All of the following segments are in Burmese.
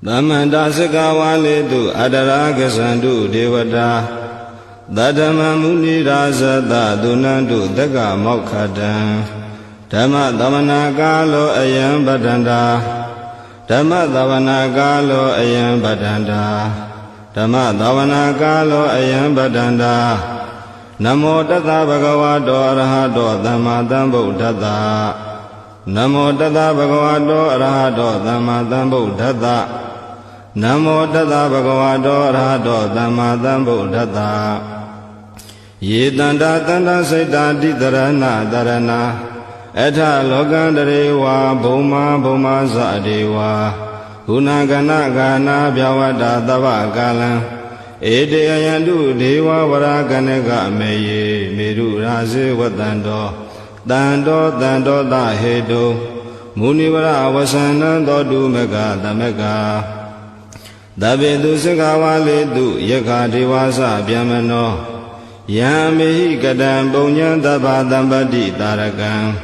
Damanda Sikawali tu Adaraga Sandu Devata Dadama Muni Razada Dunandu Daga Mokhadan Dhamma Davana Galo Ayam Badanda Dhamma Davana Galo Ayam Badanda Dhamma Davana Galo Ayam Badanda Namo Tata Bhagavato Arahato Dhamma Sambuddhassa Namo Tata Bhagavato Arahato Dhamma Sambuddhassa Namo Tata Bhagavato Arahato Dhamma Sambuddhassa Ye Tanda Tanda Saita Dharana Dharana Etha Lokandarewa Bhoma Bhoma Sadewa Gunagana Gana Vyavada Dava Kalan Ede Ayandu Deva Varaganega Meye Meru Razi Vatando Dando Dando Dahedo Munivara Vasana Dodu Mega Damega Dabedu Sikawali Du Yaka Devasa Vyamano Yamehi Kadam Bunyan Daba Dambadi Tarakan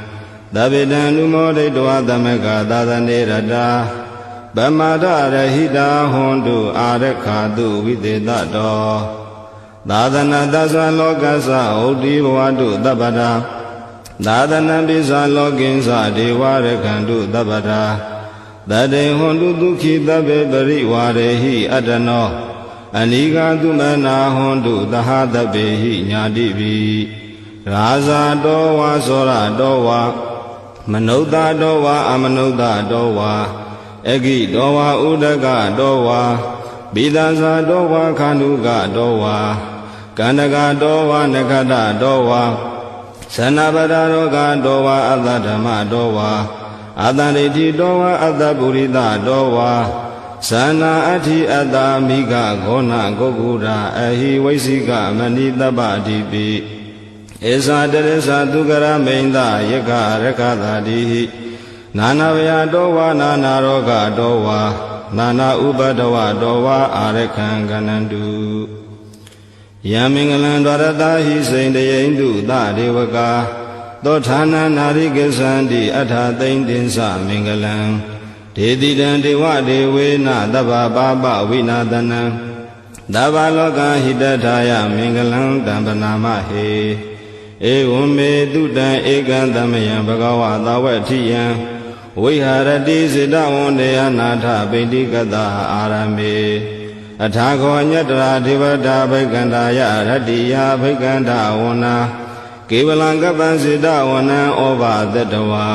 Dabedan Lumode Dua Damega Dadane Rada Bamada Rahida Hondu Arekadu Videdado Dadana Dasa Lokasa Odi Wadu Dabada Dadana Bisa Loginsa Dewarekandu Dabada Dade Hondu Duki Dabe Bari Warehi Adano Aniga Dumana Hondu Dahadabehi Nyadibi Raza Dowa Sora Dowa Manoda Dowa Amanoda Dowa Egi Dowa Udaga Dowa Bidaza Dowa Kanuga Dowa Kanaga Dowa Negada Dowa Sanabada Roga Dowa Adadama Dowa Adariti Dowa Adaburida Dowa Sana Ati Adamiga Gona Gogura Ahi Waisiga Manida Badibi Esa Teresa Dugara Menda Yaka Rekadadihi Nana Vya Dowa Nana Roga Dowa Nana Ubadawa Dowa Arekan Ganandu Yamingalan Dwaradahi Saindayendu Da Devaka Dotana Narigasandi Atha Daindinsa Mingalan Dedidan Dewa Devena Daba Baba Vinadana Daba Loka Hidataya Mingalan Dambanama He Evume Dudan Ekandamayan Bhagava Dawatiyan Viharati Siddha Vondeya Natha Bindikata Arame Athako Nyatra Devata Bhaikandaya Ratiya Bhaikanda Vona Kevalangapa Siddha Vona Ova Datawa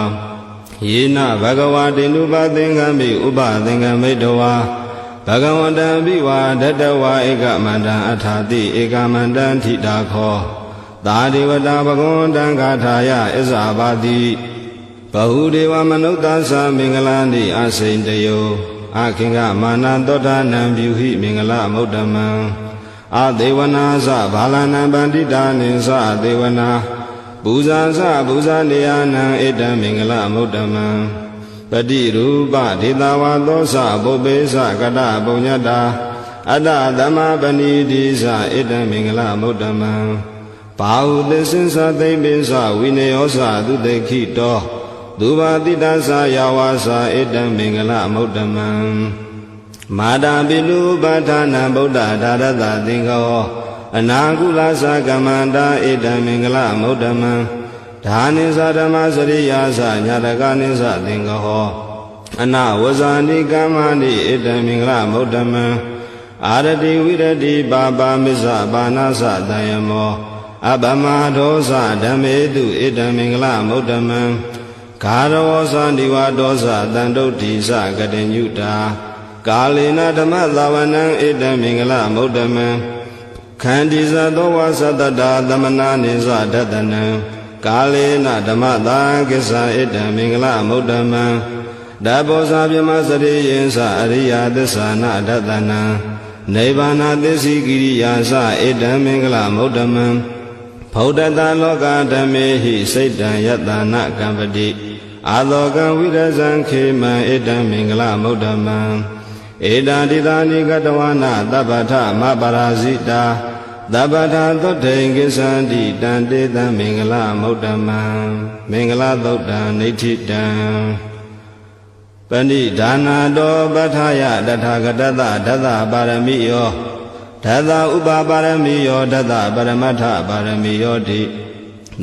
Yena Bhagavati Nupathingami Upathingami Dawa Bhagavata Viva Datawa Ekamanda Athati Ekamanda Thidakho Dadivata Bhagavata Gathaya Isabati Bahudeva Manutasa Mingalandi Asaintayo Akinga Manandota Nambyuhi Mingala Mudaman Adevana Sa Balana Bandita Nisa Devana Buza Sa Buza Niyana Eda Mingala Mudaman Padi Rupa Ditawa Dosa Bobesa Kata Bunyata Ada Dhamma Banidi Sa Eda Mingala Mudaman Pahu Desinsa Debisa Vineyosa Dudekito Duva Didasa Yawasa Edam Mingala Mudaman Mada Bilu Bhatana Buddha Darada Dingo Anagula Sagamanda Edam Mingala Mudaman Dhanisa Dhamasariyasa Nyadaganisa Dingo Ana Wazani Kamani Edam Mingala Mudaman Arati Virati Baba Misa Banasa Dayamo Abama Dosa Dhamedu Edam Mingala Mudaman Karawosa Divadosa Dandotisa Gadenyuta Kalina Dhamma Lavanang Eda Mingala Mudaman Kandisa Dowa Sadada Dhamana Nisa Dadanang Kalina Dhamma Dagisa Eda Mingala Mudaman Dabosa Vyamasari Yensa Ariya Dasana Dadanang Nivana Desi Giriyasa Eda Mingala Mudaman Paudata Loka Dhamehi Saitan Yatana Kampati Aloka Vidazan Khema Edam Mingala Mudaman Eda Didani Gatawana Dabata Mabarazita Dabata Dote Gisandi Dandita Mingala Mudaman Mingala Dota Nititan ဏိဒါနာတောပဋ္ဌာယတထာဂတသဒသပါရမိယောဒသဥပပါရမိယောဒသပရမတ္ထပါရမိယောတိ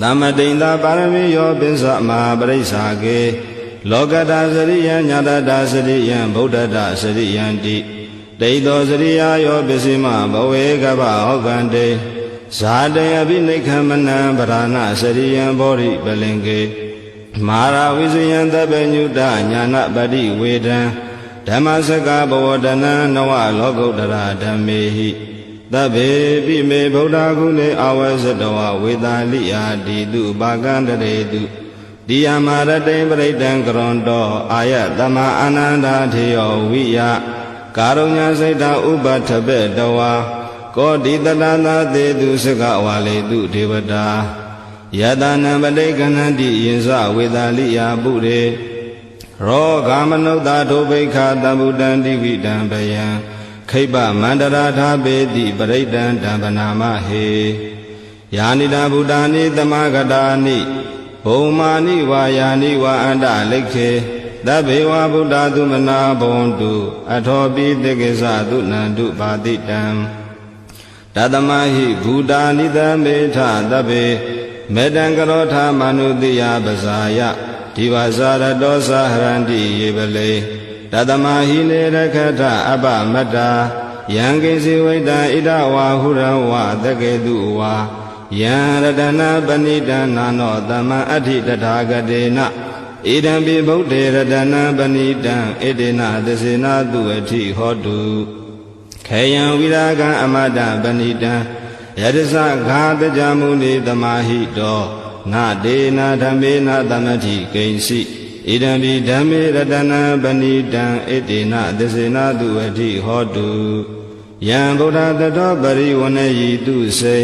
သမတိန်သာပါရမိယောပိစ္ဆမဟာပရိစ္ဆာကေလောကတာစရိယံညာတတာစရိယံဗုဒ္ဓတာစရိယံတိတိတောစရိယာယောပစ္စည်းမဘဝေကဗ္ဗဟောကံတေဇာတေအဘိနိခမနံဗရဏစရိယံဘောရိပလင်ကေမာရဝိဇယံသဗ္ဗညုတညာနပတိဝေဒံဓမ္မစကဘဝတနံနဝလောကုတ္တရာဓမ္မေဟိသဗ္ဗေပိမေဗုဒ္ဓဂုဏေအဝဇ္ဇတဝဝေသာလိယာတိတုပါကံတရေတုတိယမရတိံပရိတံကရွန်တောအာယတမအာနန္ဒာထေယောဝိယကာရုဏာစိတ်တဥပထပေတဝါကောတိတတသာသေတုစကဝါလေတုဒေဝတာယတနာပတိကဏ္ဍိယင်္စဝေသာလိယာပုရေရောဂမနုဿဒုဗိခာတဗုတံတိဝိတံဘယံခိပ္ပမန္တရာထာပေတိပရိတံတံပနာမဟေယာနိတာဗုဒ္ဓာနိသမဂတာနိဘုံမာနိဝါယာနိဝါအန္တလိခေသဗ္ဗေဝဗုဒ္ဓသုမနာဘွန်တုအထောပိတေကိသသုနန္တုပါတိတံတသမဟိဘူတာနိသမေထသဗ္ဗေမေတံကရောထာမနုတိယပဇာယဒီဝဇာရတောသဟရန္တိယေပလေတသမဟိနေရခထအပမတ္တာယံကိစီဝိတံဣဒဝါဟုရဝသကေတုဝါယံရတနာပဏိတံနာနောသမံအဋ္ဌိတထာဂတေနဣဒံပိဗုဒ္ဓေရတနာပဏိတံဣတေနသစေနာတုအဋ္ဌိဟောတုခေယံဝိရာဂံအမတပဏိတံယတသဂါတကြမုနိသမာဟိတောနာဒေနာဓမ္မေနသမတိကိဉ္စီဣဒံပိဓမ္မေရတနာပဏိတံဣတေနသစေနာတုအဋ္ဌိဟောတုယံဗုဒ္ဓတတောပရိဝဏယိတုစေ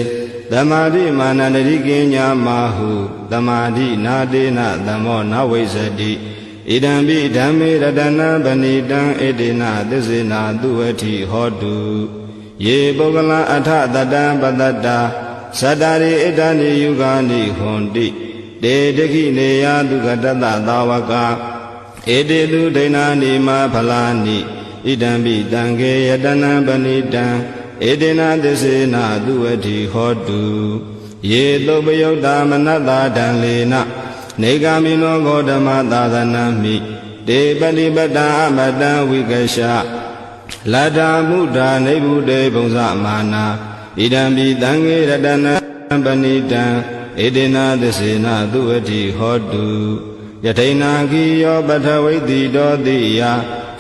သမာဓိမာနန္တိကိညာမဟုသမာဓိနာဒေနသမောနဝိဇ္ဇတိဣဒံပိဓမ္မေရတနာပဏိတံဣတေနသစေနာတုအဋ္ဌိဟောတုယေပုဂ္ဂလအထတတံပတတ္တာသတ္တရိဣဒာနိယုဂာနိဟွန်တိတေတခိနေယတုကတတသာဝကဧတေတုဒိဏာနိမဖလာနိဣဒံပိတံခေယတနံပဏိတံဧတေနသစ္စေနာတုအဋ္ဌိဟောတုယေသုပယုတ်တာမနတ္တာဒံလေနနေဂာမိနောဂေါတမသာသနမိတေပတိပတ္တာအမတံဝိကရှလတ္တာမုဒ္ဒာနိဗ္ဗုတေဘုံဇမာနာဣဒံပိတံခေရတနံပဏိတံဧတေနသစ္စေနာတုအဋ္ဌိဟောတုယထိနာခိယောပထဝိတိတောတိယ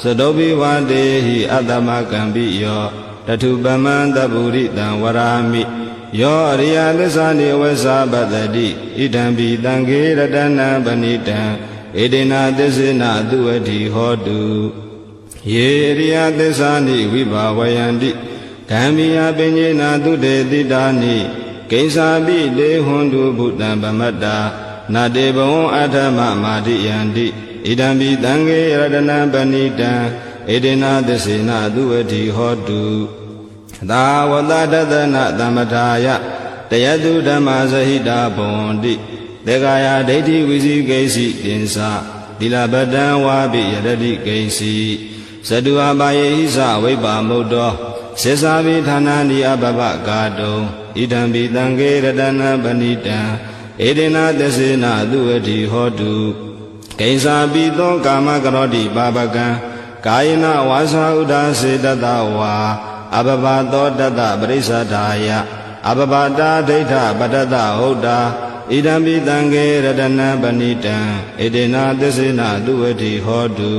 သတောပိဝတေဟိအတ္တမကံပိယောတထုပမံတပုရိတံဝရာမိယောအရိယသစ္စာနိဝေသပတ္တိဣဒံပိတံခေရတနံပဏိတံဧတေနသစ္စေနာတုအဋ္ဌိဟောတုယေရိယသစ္စာနိဝိဘာဝယန္တိဓမ္မိယပညေနာတုတေတိတာနိကိဉ္စာပိတေဟွန်တုဘုတ္တံပမတ္တာနာတေဘဝံအထမမာတိယန္တိဣဒံပိတံခေရတနံပဏိတံဣတေနသစ္စေနာတုအဋ္ဌိဟောတုသာဝတတသနသမထာယတယတုဓမ္မဇဟိတာဘွန်တိသေကာယဒိဋ္ဌိဝိဇိကိစီတင်္စာသီလပတံဝါပိယရတိကိစီဇတုအပါယေဟိသဝိပ္ပါမုတ်တောစေစာပိဌာနာနိအပပကာတုံဣဒံပိတံခေရတနာပဏိတံဧတေနသစ္စေနာတုအဋ္ဌိဟောတုကိဉ္စာပိသောကာမကရောတိပါပကံကာယနာဝါစာဥဒ္ဒါစေတတဝါအပပသောတတပရိစ္ဆဒာယအပပတာဒိဋ္ဌပတတဟုတ်တာဣဒံပိတံခေရတနာပဏိတံဣတေနသစ္စေနာတုအဋ္ဌိဟောတု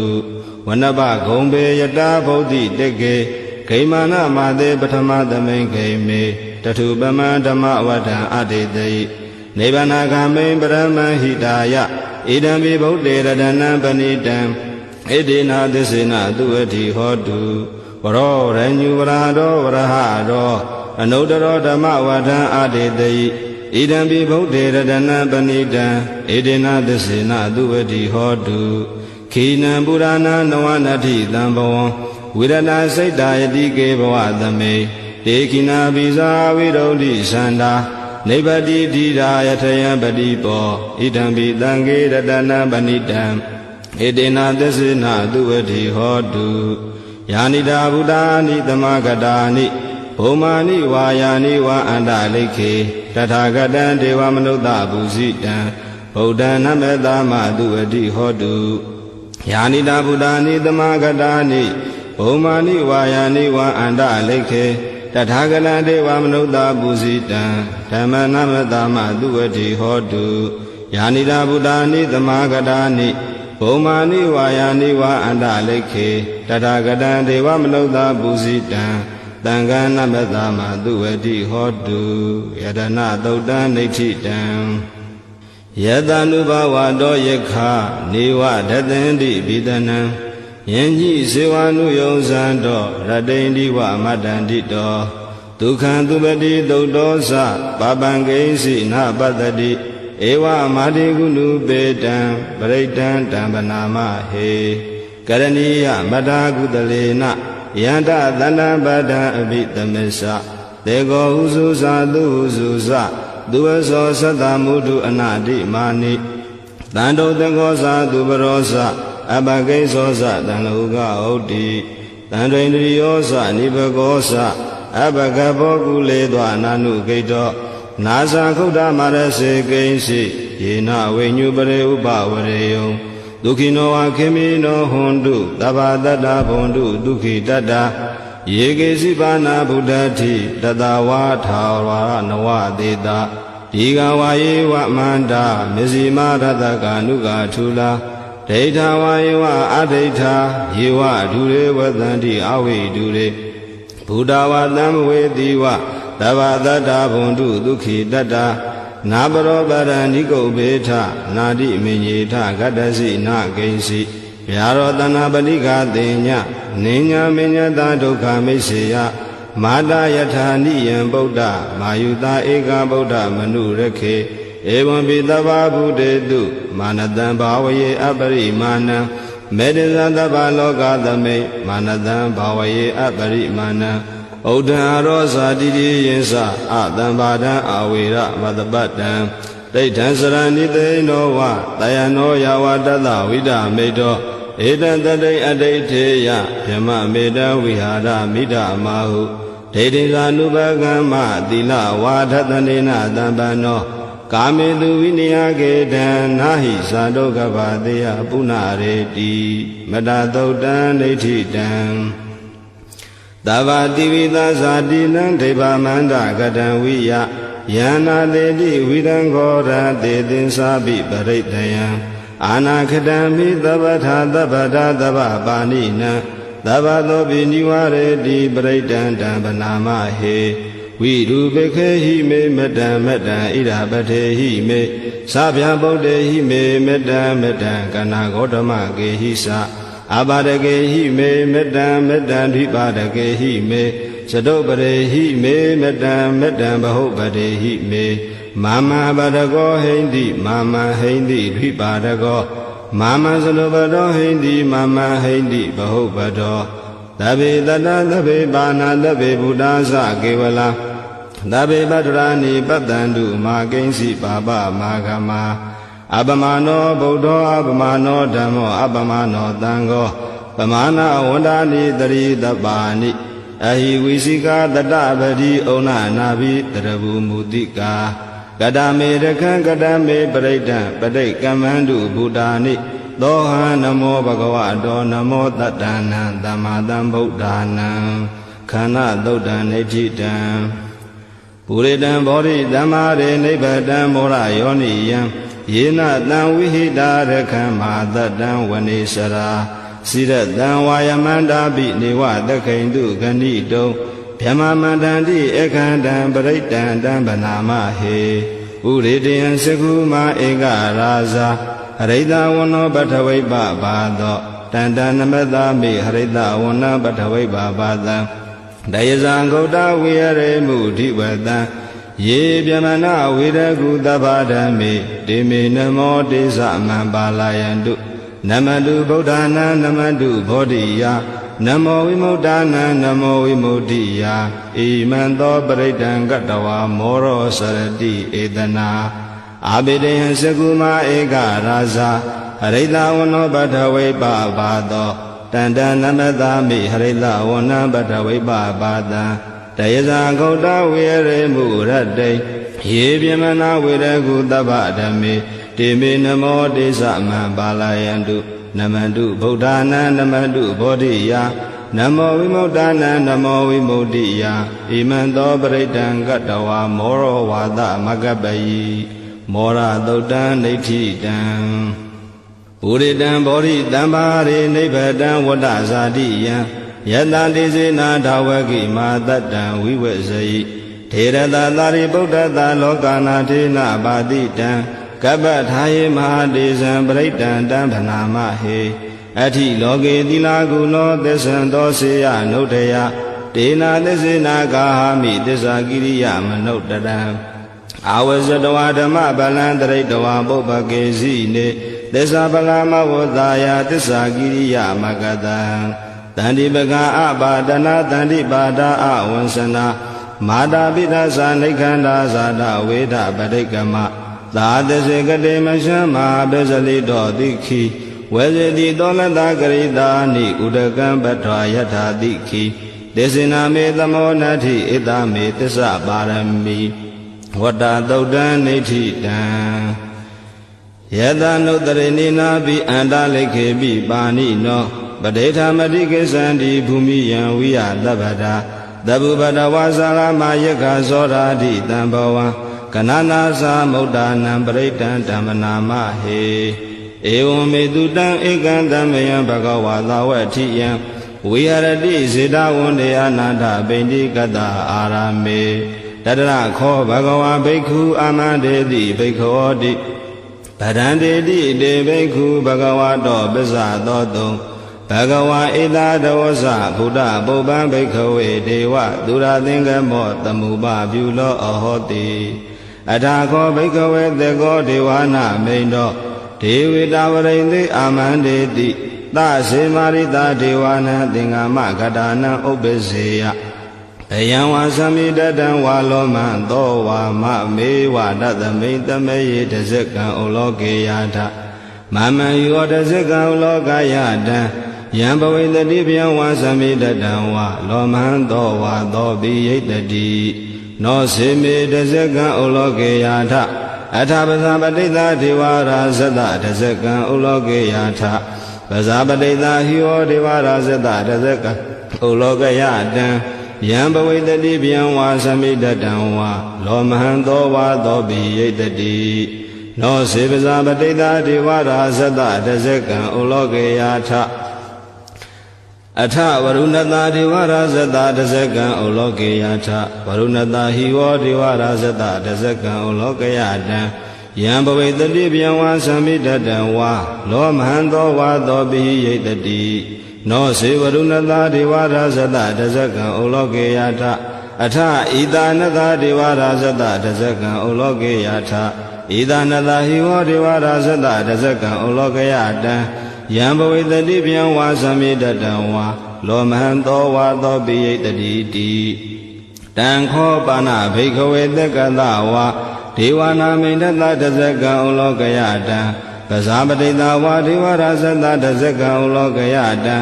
ဝနပဂုံပေယတာဗုဒ္ဓိတေကေဂိမာနမသေပထမသမိန်ဂိမေတထုပမံဓမ္မဝဋ္ဌံအတေတိနိဗ္ဗာနဂမိန်ပရမဟိတာယဣဒံပိဗုဒ္ဓေရတနံပဏိတံဣတေနသစ္စေနာတုအဋ္ဌိဟောတုဝရောရညုဝရတောဝရဟတောအနုတ္တရောဓမ္မဝဋ္ဌံအတေတိဣဒံပိဗုဒ္ဓေရတနံပဏိတံဣတေနသစ္စေနာတုအဋ္ဌိဟောတုခိနံပုရဏနဝနတ္ထိတံဘဝံဝိရဏစိတ်တာယတိကေဘဝသမေတေခိနာပိဇာဝိရုဒ္ဓိသန္တာနိဗ္ဗတိဓိရာယထယံပတိပောဣဒံပိတံခေရတနံပဏိတံဣ ဧတေနသစ္စေနသူဝတိဟောတုယာနိတာဗုဒ္ဓာနိသမဂတာနိဘုံမာနိဝါယာနိဝါအန္တလိခေတထာဂတံဒေဝမနုဿပုစိတံဗုဒ္ဓံနမေတမသူဝတိဟောတုယာနိတာဗုဒ္ဓာနိသမဂတာနိဘုံမာနိဝါယာနိဝါအန္တလိခေတထာဂတံဒေဝမနုဿပုစိတံဓမ္မနမေတမသူဝတိဟောတုယာနိတာဗုဒ္ဓာနိသမဂတာနိဘုံမာနိဝါယာနိဝါအန္တလိခေတထာဂတံဒေဝမနုဿပုစိတံသံဃာနမသမသူဝတိဟောတုယတနာသုတ်တံနိဋ္ဌိတံယတ ानु ဘဝတောယခနေဝဒသင်တိဘိဒနံယင်ကြီးဇေဝ ानु ယုံဇံတောရတိန်ဒီဝမတ္တန္တိတောဒုက္ခံသူပတိသုတ်တောသပပံကိဉ္စီနပတ္တိဧဝမာတိကုဏုပေတံပရိတံတံပနာမဟေကရဏီယမထာကုတလေနယန္တသန္တပဒံအဘိသမစ္စသေကောဟုစုသာသူဟုစုသသူဝသောသတ္တမုဒုအနာတိမာနိတန္တုသင်္ခောသာသူပရောသအပကိသောသတံလောကဟုတ်တိတန္တွင်တရိယောသနိဘကောသအပကဘောကုလေသောအနာနုဂိတောနာဇာခုဒ္ဓမာရစေကိဉ္စီယေနဝိညုပရေဥပဝရေယံဒုခိနောဝခေမိနောဟွန်တုတဗ္ဗတတ္တဘွန်တုဒုခိတတ္တယေကေစီပါဏဗုဒ္ဓတိတတဝါထာဝရနဝသေတာဒီကဝါယေဝမန္တာမဇ္ဈိမရတကာနုကာထူလာဒိဋ္ဌဝါယေဝအဒိဋ္ဌာယေဝဒုရေဝသန္တိအဝိဒုရေဘုဒ္ဓဝါသံဝေတိဝတဗ္ဗတတ္တဘွန်တုဒုခိတတ္တနာပရောပရဏိကုတ်ဘေထနာတိမင်ညေထဂတ္တစီနာကိဉ္စီဗျာရောတနာပတိကသေညနိညာမညတာဒုက္ခမိတ်စေယမာတာယထာနိယံဗုဒ္ဓမာယုတာဧကဗုဒ္ဓမနုရခေဧဝံပိတဗ္ဗဗုတေတုမာနတံဘာဝယေအပရိမာဏံမေတ္တဇတဗ္ဗလောကသမိမာနတံဘာဝယေအပရိမာဏံဩဒံအရောဇာတိတိယင်္စအတံပါဒံအာဝေရမတပတ္တံဒိဋ္ဌံစရဏိသိနောဝတယနောယဝတတဝိဒမေတောဧတံတတိအဋိဋ္ဌေယဗြဟ္မမေတဝိဟာရမိဒမာဟုဒိဋ္ဌိသာနုပကမ္မသီလဝါဒတနေနတံပန္နောကာမေတုဝိနိယကေတံနာဟိသာဒုက္ခဘာတေယပုဏ္ဏရေတိမတသုတ်တံဒိဋ္ဌိတံသဗ္ဗတိဝိသဇာတိနံဒိဗ္ဗမန္တကတံဝိယယန္နာတေတိဝိရံခောရတေသင်္စာပိပရိတယံအာနာခတံမိသဗ္ဗထာသဗ္ဗတာသဗ္ဗပါဏိနံသဗ္ဗသောပိနိဝရေတိပရိတံတံပနာမဟေဝိရူပခေဟိမေမတံမတံဣဒပထေဟိမေသဗ္ဗဗုဒ္ဓေဟိမေမတံမတံကနာဂေါတမကေဟိသအပါဒကေဟိမေမတံမတံဓိပါဒကေဟိမေသတုပရေဟိမေမတံမတံဘဟုပတေဟိမေမာမပါဒကောဟိန္တိမာမဟိန္တိဓိပါဒကောမာမသလုပတောဟိန္တိမာမဟိန္တိဘဟုပတောသဗ္ဗေတတသဗ္ဗေပါဏသဗ္ဗေဘုဒ္ဓသကေဝလာသဗ္ဗေပတ္တရာနိပတ္တန္တုမာကိဉ္စီပါပမာဂမအပမနောဗုဒ္ဓောအပမနောဓမ္မောအပမနောသံဃောပမာဏဝန္ဒာနိတရိတပါဏိအဟိဝိစိကာတတပတိဩနနာဘိတရဘူမုတိကာကတမေရခံကတမေပရိဒံပဋိကမ္မန္တုဘုဒ္ဓာနိသောဟံနမောဘဂဝတောနမောတတ္တနံသမ္မာသမ္ဗုဒ္ဓာနံခန္ဓာသုတ်တံနိဋ္ဌိတံပုရိတံဘောဓိသမ္မာရေနိဗ္ဗတံမောရယောနိယံယေနတံဝိဟိတာရခံမာတတံဝနေစရာစိရတံဝါယမန္တာပိနေဝသခိန်တုဂဏိတုံဗြဟ္မမန္တန္တိအခန္တံပရိတံတံဗနာမဟေဥရေတယံစကုမာဧကရာဇာဟရိတဝနောပထဝိပဘာသောတန္တနမတမိဟရိတဝနပထဝိပဘာသံဒယဇံဂௌတဝိရရေမုဓိဝတံယေပြမနာဝိရကုသဗ္ဗဓမ္မေတေမေနမောတေသမံပါလာယန္တုနမတုဗုဒ္ဓနာနမတုဘောဓိယနမောဝိမု ddha နံနမောဝိမု ddhi ယဣမံသောပရိဒံကတဝါမောရောစရတိဧတနာအာဘိတေယံစကုမာဧကရာဇာဟ ဟရိတဝနောပထဝိပပါသောတန္တနမသာမိဟရိတဝနံပထဝိပပါတံတယဇာဂௌတဝေရေမုရတ္တိယေပြမနာဝေရကုတပ္ပဓမ္မေတေမေနမောတေသမံပါဠယန္တုနမန္တုဗုဒ္ဓနာနမန္တုဘောဓိယနမောဝိမု ddha နံနမောဝိမု ddhi ယဣမံသောပရိတံကတ္တဝါမောရောဝါဒမကပ္ပယိမောရသုတ်တံဒိဋ္ဌိတံပုရိတံဘောဓိတံပါရိနိဗ္ဗတံဝတ္တဇာတိယံယတတိစေနာဓဝကိမာတတံဝိဝေဇယိထေရတသာရိပုတ္တတလောကနာထေနပါတိတံကပ္ပထာယေမဟာတေဇံပရိတံတံဗနာမဟေအထိလောကေသီလာကုလောသစ္ဆံသောစေယနုဋ္ဌယတေနာသစ္စေနာကာဟာမိသစ္စာကိရိယမနုဋ္ဌတံအာဝဇတဝဓမ္မဗလံတရိတဝပုပ္ပကေစီနေသစ္စာပလမဝဇာယသစ္စာကိရိယမကတံတန္တိပကအပါဒနာတန္တိပါဒအဝံစနာမာတာပိသသနိခန္ဓာဇာတဝေဒပရိကမသာသစေကတိမရှမ်းမဟာပစ္စလိတောတိခိဝေဇတိတောလတဂရိတာနိဥဒကံပထွာယထာတိခိဒေသနာမေသမောနတ္ထိဣတမေသစ္စာပါရမီဝတ္တသုတ်တံနိဋ္ဌိတံယတနုတရိနိနာပိအန္တလိခေပိပါဏိနောပဋိဌာမတိကိသန္တိဘူမိယံဝိယသဗ္ဗတာသဗ္ဗပတဝါစာရမယက္ခဇောရာတိတံဘဝံကနနာသမုဒ္ဒနံပရိတံဓမ္မနာမဟေဧဝံမေတုတံဧကံတမယံဘဂဝါသာဝတိယံဝိဟရတိစေတဝန္တေအနန္တပိဋိကတအာရမေတတရခောဘဂဝါဘိက္ခုအာမန္တေတိဘိက္ခောတိဗဒံတေတိတေဘိက္ခုဘဂဝါတောပစ္စသောတုံဘဂဝါဧတာတဝဇဗုဒ္ဓပုပ္ပံဘိက္ခဝေဒေဝသူရသင်္ကမောတမုပပြုလောအဟောတိအထာခောဘိက္ခဝေသေကောဒေဝနာမိန်တောဒေဝေတာဝရိန်သိအာမန္တေတိသစေမာရိတာဒေဝနာသင်္ဃမကတာနံဥပ္ပစေယဘယံဝါသမိတတံဝါလောမံသောဝါမမေဝတသမိတမေယေတဇကံဩလောကေယထမမံယောတဇကံဩလောကယတံယံဘဝိတတိဗျံဝါသမိတတံဝါလောမံသောဝါသောပိယိတတိနောစေမေတဇကံဩလောကေယထအထာပဇာပတိတဒေဝရာဇတတဇကံဩလောကေယထပဇာပတိတဟိယောဒေဝရာဇတတဇကံဩလောကယတံယံဘဝိတတိဗျံဝါသမိတတံဝါလောမဟံသောဝါသောပိယိတတိနောစေပဇာပတိတဒေဝရာဇတတဇကံဩလောကေယထအထဝရုဏတာဒေဝရာဇတတဇကံဩလောကေယထဝရုဏတာဟိဝောဒေဝရာဇတတဇကံဩလောကယတံယံဘဝိတတိဗျံဝါသမိတတံဝါလောမဟံသောဝါသောပိယိတတိနောစေဝရုဏတာဒေဝရာဇတတဇကံဩလောကေယထအထဣတာနတာဒေဝရာဇတတဇကံဩလောကေယထဣတာနတာဟိဝောဒေဝရာဇတတဇကံဩလောကယတံယံဘဝိတတိဗျံဝါသမိတတံဝါလောမဟံသောဝါသောပိယိတတိတိတံခောပါဏဘိက္ခဝေသက္ကတဝါဒေဝနာမိတတတဇကံဩလောကယတံပဇာပတိတဝါဒေဝရာဇတတဇကံဩလောကယတံ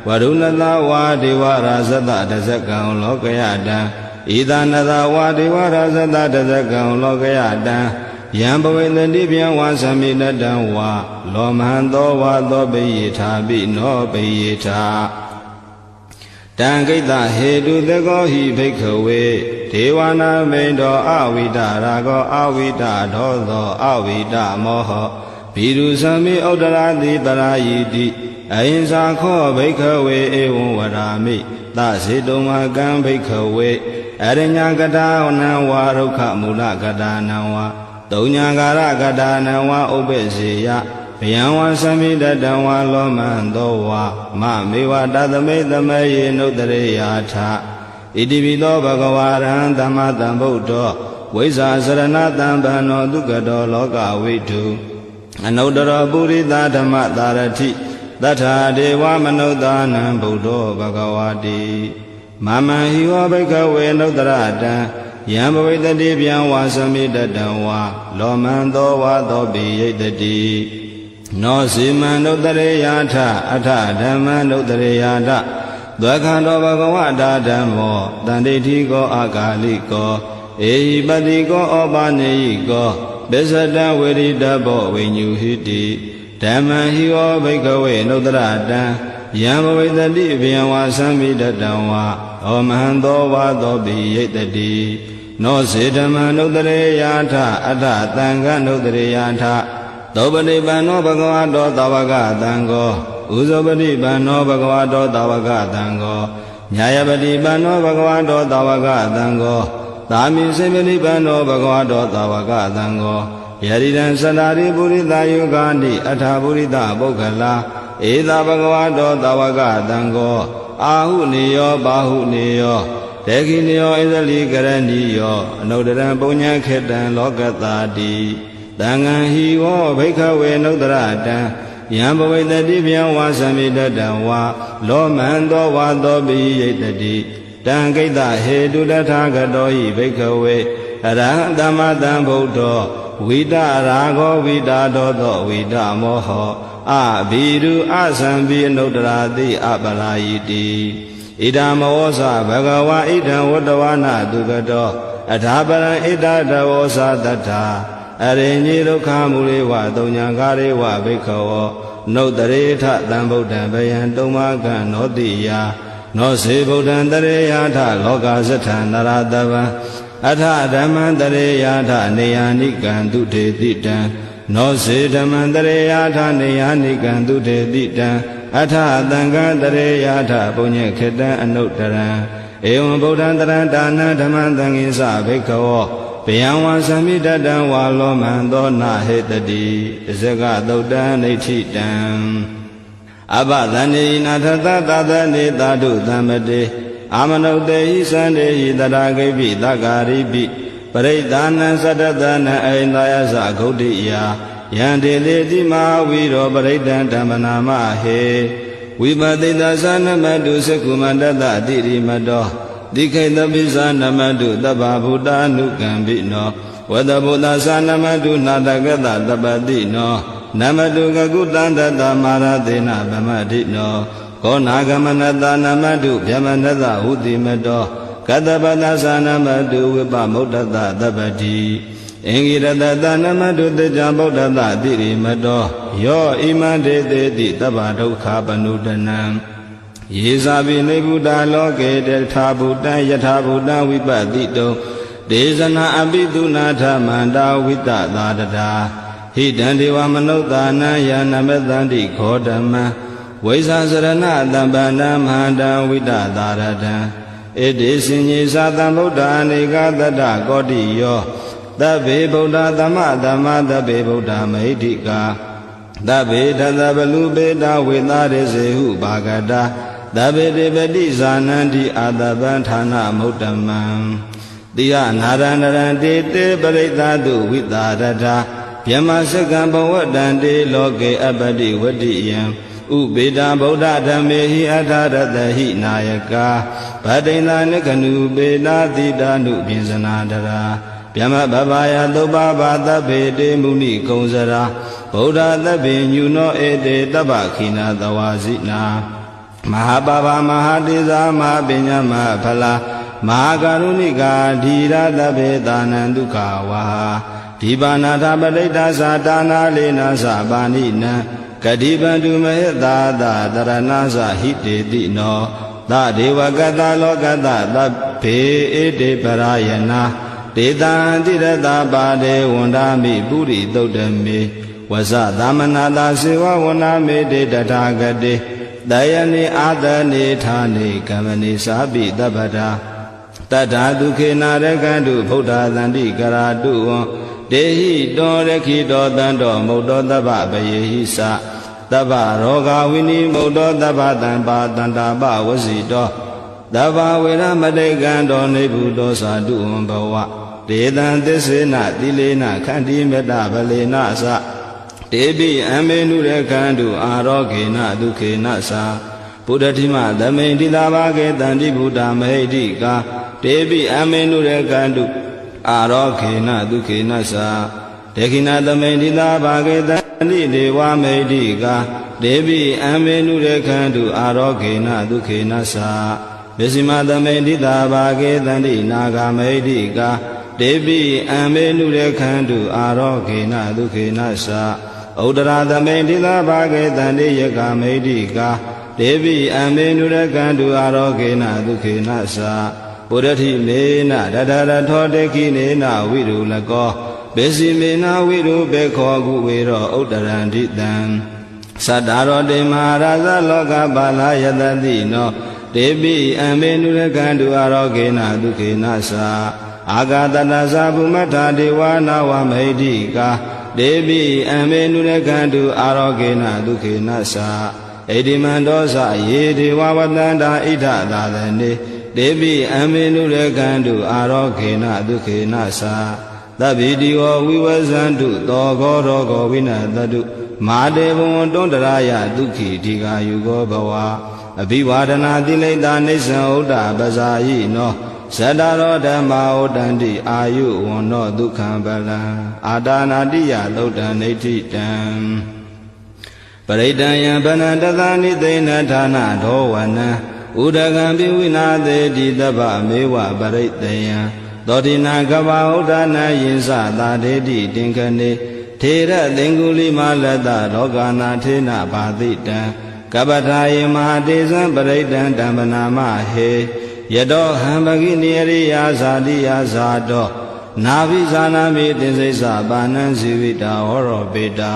ဝရုဏတဝါဒေဝရာဇတတဇကံဩလောကယတံဣဒနတဝါဒေဝရာဇတတဇကံဩလောကယတံယံဘဝေတတိဗျံဝါသမိတတံဝါလောမဟံသောဝါသောပိယိထာပိနောပိယိထာတံကိတ္တဟေတုသကောဟိဘိက္ခဝေဒေဝနာမိန်တောအဝိတရာဂောအဝိတဒောသောအဝိတမောဟဘိရုသမိဥဒ္ဒရာတိတရာယိတိအဟိံသာခောဘိက္ခဝေဧဝံဝရာမိသစေတုံမကံဘိက္ခဝေအရညကတာနံဝါရုခမူလကတာနံဝါတုံညာကာရကတာနံဝါဥပ္ပစေယဗျံဝါသမိတတံဝါလောမံသောဝါမမေဝတသမိတမေယေနုတရေယာထဣတိပိသောဘဂဝါရံသမ္မာသမ္ဗုဒ္ဓောဝိဇာစရဏတံဗန္နောဒုက္ခတောလောကဝိတုအနုတ္တရောပုရိသဓမ္မသာရတိသတ္ထာဒေဝမနုဿာနံဗုဒ္ဓောဘဂဝါတိမမံဟိဝဘိက္ခဝေနုတ္တရတံယံဘဝိတတိဗျံဝါသမိတတံဝါလောမံသောဝါသောပိယိတတိ နောစီမံနုတ္တရေယထအထဓမ္မနုတ္တရေယထသက္ခန္တောဘဂဝတာဓမ္မောတန္တိတိကောအာဂါလိကောဧဟိပတိကောဩပနေယိကောပစ္စတံဝေရိတဘောဝိညုဟိတိဓမ္မံဟိဝဘိကဝေနုတ္တရတံယံဘဝိတတိဘယံဝါသံမိတတံဝါဩမဟံသောဝါသောပိယိတတိနောစေဓမ္မနုတ္တရေယထအထသံဃနုတ္တရေယထသောပတိပန္နောဘဂဝတောသာဝကသံဃောဥဇောပတိပန္နောဘဂဝတောသာဝကသံဃောညာယပတိပန္နောဘဂဝတောသာဝကသံဃောသာမိစေပတိပန္နောဘဂဝတောသာဝကသံဃောယရိတံသတ္တာရိပုရိသယုဂာနိအထာပုရိသပုဂ္ဂလာဧသာဘဂဝတောသာဝကသံဃောအာဟုနေယောဘာဟုနေယောတေခိနေယောဣဇလိကရဏီယောအနုတ္တရံပုညံခေတံလောကတာတိသံဃံဟိဝောဘိခဝေနုတ္တရတံယံဘဝိတတိဗျံဝါသံမိတတံဝါလောမံသောဝါသောပိယိတတိတံကိတ္တဟေတုတထာဂတောဟိဘိခဝေအရဟံသမ္မာသမ္ဗုဒ္ဓောဝိတရာဂောဝိတာတောသောဝိတမောဟောအဘိရုအသံပိအနုတ္တရာတိအပလာယိတိဣဒံမောသဘဂဝါဣဒံဝတ္တဝနာတုကတောအထာပရံဣဒတဝောသတ္ထာအရိညိဒုက္ခမူလေဝတုံညာကာရေဝဘိခဝောနုတ္တရေထသံဗုဒ္ဓံဘယံတုံမကံနောတိယနောစေဗုဒ္ဓံတရေယထလောကဇထံနရတဗံအထဓမ္မံတရေယထနေယာနိကံတုထေတိတံနောစေဓမ္မံတရေယထနေယာနိကံတုထေတိတံအထသံဃံတရေယထပုညေခေတံအနုတ္တရံဧဝံဗုဒ္ဓံတရံဒါနံဓမ္မံသံဃိသဘိခဝောဘယံဝါသံမိတတံဝါလောမံသောနာဟေတတိအဇဂသုတ်တံနေထိတံအဘသန္တိနာထသတသနေသာဓုသမ္မတေအာမနုတေဟိသန္တေဟိတရာဂိပိသဂ္ဂရိပိပရိဒာနံသတ္တသနံအိန္ဒယသဂௌတိယယံတေလေတိမဝီရောပရိဒံဓမ္မနာမဟေဝိပတိတသနမတုသကုမန္တတတိရိမတောတိခိတပိသနမတုတဗ္ဗဗုဒ္ဓ ानु ကံပိနောဝတ္တဗုဒ္ဓသနမတုနာတကတတပတိနောနမတုကကုတန္တတမာရသေနဗမတိနောခောနာဂမနတနမတုဗျမနတဟုတိမတောကတပတသနမတုဝိပမုဒ္ဒတတပတိအင်္ဂိရတတနမတုတေဇံဗုဒ္ဓတတိရိမတောယောဣမံဒေတေတိတဗ္ဗဒုက္ခပနုဒနံယေဇာပိနေဗုဒ္ဓလောကေတထာဗုဒ္ဓံယထာဗုဒ္ဓံဝိပတိတုံဒေဇနာအပိသုနာထမန္တာဝိတသာတတာဟိတံဒေဝမနုဿာနံယနမတန္တိခောဓမ္မံဝိဇာစရဏတမ္ပန္နမန္တံဝိတသာရတံဣတိစဉ္ညေသာတံဗုဒ္ဓအနေကတတ္တကောတိယောသဗ္ဗေဗုဒ္ဓသမ္မသမ္မာသဗ္ဗေဗုဒ္ဓမဟိတိကာသဗ္ဗေတသဗလူပေတဝေသာရေစေဟုဘာဂတာသဗ္ဗေတေပတိဇာနန္တိအာတပံဌာနမုဒ္ဓမံတိယနာရဏရံတေတေပရိသတုဝိတာရတာဗျမစကံဘဝတ္တံတေလောကေအပတိဝတ္တိယံဥပေတာဗုဒ္ဓဓမ္မေဟိအထာရတဟိနာယကာဗတိန္ဒနကနုပေတာတိတာနုပိစနာတရာဗျမဘဗာယသုပ္ပဘာသဗ္ဗေတေမုနိကုံစရာဗုဒ္ဓသဗ္ဗေညုနောဧတေတဗ္ဗခိနာသဝါစိနာမဟာပါပမဟာတိဇာမဟာပညာမဟာဖလာမဟာကရုဏိကာဓီရသဗ္ဗေသာနံဒုက္ခဝါဒီပါဏာထပဋိတ္တသာတာနာလေနာသပါဏိနံကတိပန္တုမဟေသာသတရဏသဟိတေတိနောသဒေဝကတလောကတသဗ္ဗေဧတေပရာယနာဒေတံတိရတပါဒေဝန္ဒာမိပုရိသုတ်တမေဝဇသမနာတာစေဝဝန္ဒာမေတေတထာဂတေတယနိအာတနိဌာနိကမ္မနိသာပိတပ္ပတာတတ္ထာဒုခေနာရကန္တုဗုဒ္ဓသန္တိကရာတုဝံတေဟိတောရခိတောတံတောမုတ်တောတပ္ပပယေဟိသတပ္ပရောဂဝိနိမုတ်တောတပ္ပတံပါတန္တာပဝစီတောတပ္ပဝေရမတေကံတောနေဗုတောသာတုဝံဘဝဒေတံသစ္စေနတိလေနခန္တိမေတ္တဗလေနသတေပိအမေနုရခန္တုအာရောဂေနဒုခေနသာဘုဒ္ဓတိမသမိန်တိတာဘာကေတန္တိဘုဒ္ဓမဟိတိကာတေပိအမေနုရခန္တုအာရောဂေနဒုခေနသာ ဒေခိနာသမိန်တိသာဘာဂေတတိဒေဝမေတိကာဒေဝိအမေနုရခန္တုအာရောဂေနဒုခေနသာပစ္စည်းမသမိန်တိသာဘာဂေတတိနာဂမေတိကာဒေဝိအမေနုရခန္တုအာရောဂေနဒုခေနသာဥဒရာသမိန်တိသာဘာဂေတတိယကမေတိကာဒေဝိအမေနုရခန္တုအာရောဂေနဒုခေနသာပုရတိမေနတတရထောတေခိနေနဝိရုလကောဘေစီမေနဝိရုဘေခောကုဝေရောဥတရန္တိတံသတ္တရောတေမဟာရာဇလောကပါဠယတတိနောဒေပိအမေနုရကန္တုအာရောဂေနဒုခေနသာအာဂတတသဗုမထာဒေဝနာဝမိဋ္ဌိကာဒေပိအမေနုရကန္တုအာရောဂေနဒုခေနသာဣတိမန္တောသယေဒေဝဝတန္တာဣဒသာသနေဒေပိအမေနုရကန္တုအာရောဂေနဒုခေနသာသဗ္ဗိတိဝဝိဝဇန္တုသောဂောရောဂောဝိနတတုမာတေဘဝံတွန္တရာယဒုက္ခိဒီဃာယုဂောဘဝအဘိဝါဒနာတိလိတာနိစ္စံဥဒ္ဒပဇာယိနောဇတရောဓမ္မာဩတန္တိအာယုဝန္နောဒုက္ခံပလံအာဒါနာတိယသုတ်တံနေဋ္ဌိတံပရိတံယံဗနတသနိသိဏဌာနဒောဝနံဥဒကံပိဝိနာသေတိတဗ္ဗမေဝပရိတယံသောတိနာကဗ္ဗဥဒ္ဒနာယင်္စသာဒေတိတင်ခနေထေရသင်္ကုလိမလတ္တရောဂာနာထေနဘာတိတံကပ္ပထာယေမဟာတေဇံပရိတံဓမ္မနာမဟေယတောဟံပကိနိရိယာဇာတိယာဇာတောနာဘိဇာနာမိတိစိစ္ဆပါဏံဇီဝိတာဟောရောပေတာ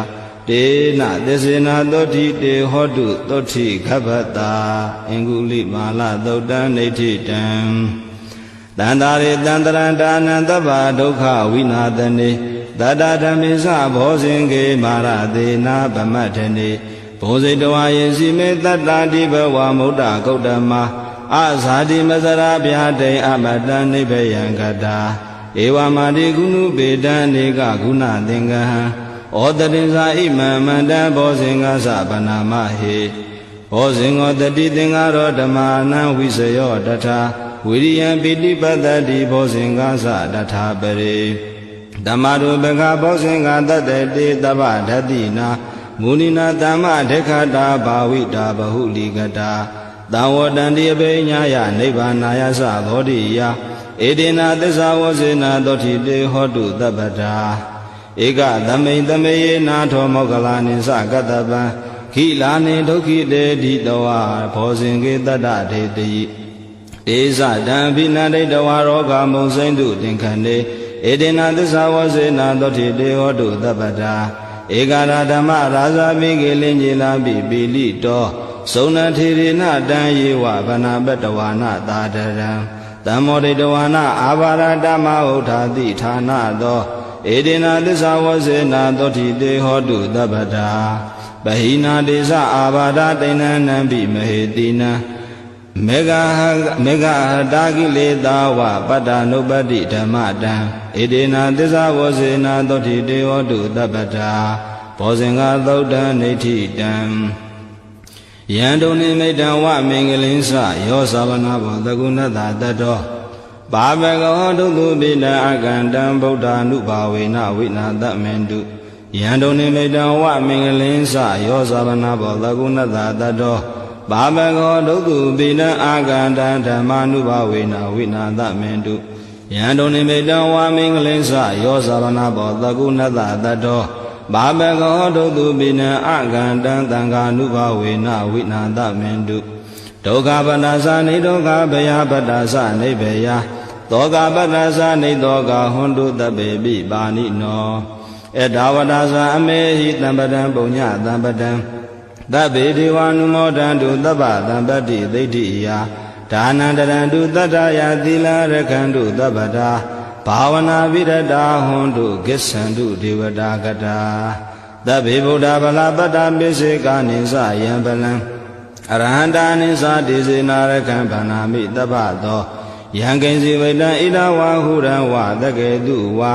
တေနသစ္စေနာသောတိတေဟောတုသောတိခဗ္ဗတာအင်္ဂုလိမာလသုတ်တံနေဋ္ဌိတံတန္တာရေတန္တရန္တာနံသဗ္ဗဒုက္ခဝိနာသနေတတဓမ္မိစဘောဇင်ကေမာရသေနာဗမတ္ထနေဘောဇိတဝါယေစီမေတတ္တာတိဘဝမုဒ္ဒဂௌတမအဇာတိမဇရာဗျာတိအမတံနိဗ္ဗယံကတာဧဝမာတိကုဏုပေတံနေကဂုဏသင်္ကဟံဩတတိဇာဣမံမန္တဘောဇင်္ဂသဗနာမဟေဘောဇင်္ဂောတတိသင်္ဃရောဓမ္မာနံဝိစယောတထာဝိရိယံပိဋိပတ္တိဘောဇင်္ဂသတထာပရိဓမ္မရူပကဘောဇင်္ဂတတတေတဗ္ဗဓတ္တိနာမုနိနာတမ္မဒေခတာဘာဝိတာဘဟုလိကတာသံဝတန္တိအဘိညာယနိဗ္ဗာနာယသဘောတိယဧတေနာသစ္စာဝဇေနာသောတိတေဟောတုသဗ္ဗတာဧကသမိန်သမေယေနာထောမောကလာနိသကတ္တပံခိလာနိဒုက္ခိတေတိတဝါဘောဇင်ကေတတ္တဒေတိဒေဇတံဘိနန္တိတဝါရောဂမုံစိမ့်တုတင်ခဏေဧတေနာသစ္စာဝဇေနာသောတိတေဟောတုသဗ္ဗတာဧကရာဓမ္မရာဇာမိကေလင်ကြီးလာပိပိလိတောသုဏထေရိနတံယေဝဗနာပတဝါနသာတရံတမ္မောဒိတဝါနအာဘာရဓမ္မဥထာတိဌာနသောဧတေနာသစ္စာဝဇေနာသောတိတေဟောတုသဗ္ဗတာပဟိနာဒေသအာဘာဒတိဏံနံပိမဟေတိနံမေဃတာကိလေသာဝပတ္တနုပတ္တိဓမ္မတံဧတေနာသစ္စာဝဇေနာသောတိတေဟောတုသဗ္ဗတာဘောဇင်္ဂသုတ်တံနေဋ္ဌိတံယံတုန်နိမိတံဝမင်္ဂလင်းစယောသဗနာဘောသကုဏတတတောပါဘဂဝဒုသုပိနအကန္တံဗုဒ္ဓ ानु ဘာဝေနဝိနာတမင်တုယံတုန်နိမိတံဝမင်္ဂလင်းစယောသဗနာဘောသကုဏတတတောပါဘဂဝဒုသုပိနအကန္တံဓမ္မာနုဘာဝေနဝိနာတမင်တုယံတုန်နိမိတံဝမင်္ဂလင်းစယောသဗနာဘောသကုဏတတတောဘာဘဂောဒုသုပိနံအကန္တံသံဃာနုဘဝေနဝိနာတမင်တုဒုက္ခပတ္တသနိဒုက္ခဘယပတ္တသနိဗ္ဗယသောကပတ္တသနိသောကဟွန်တုတပေပိပါဏိနောဧတဝတ္တသအမေဟိတံပတံပုညတံပတံသဗ္ဗေဒေဝ ानु မောဒန္တုသဗ္ဗသံပတ္တိသိဋ္ဌိယဒါနန္တရံတုတတ္တယသီလရခန္တုသဗ္ဗတာဘာဝနာဝိရတာဟွန်တုကိစ္ဆန္တုဒေဝတာကတာသဗ္ဗေဗုဒ္ဓဗလာပတ္တပိစေကာနိသယံပလံအရဟန္တာနိသဒေစေနာရခံဗန္နာမိတပ္ပသောယံကိဉ္စီဝိတံဣဒဝါဟုရံဝသကေတုဝါ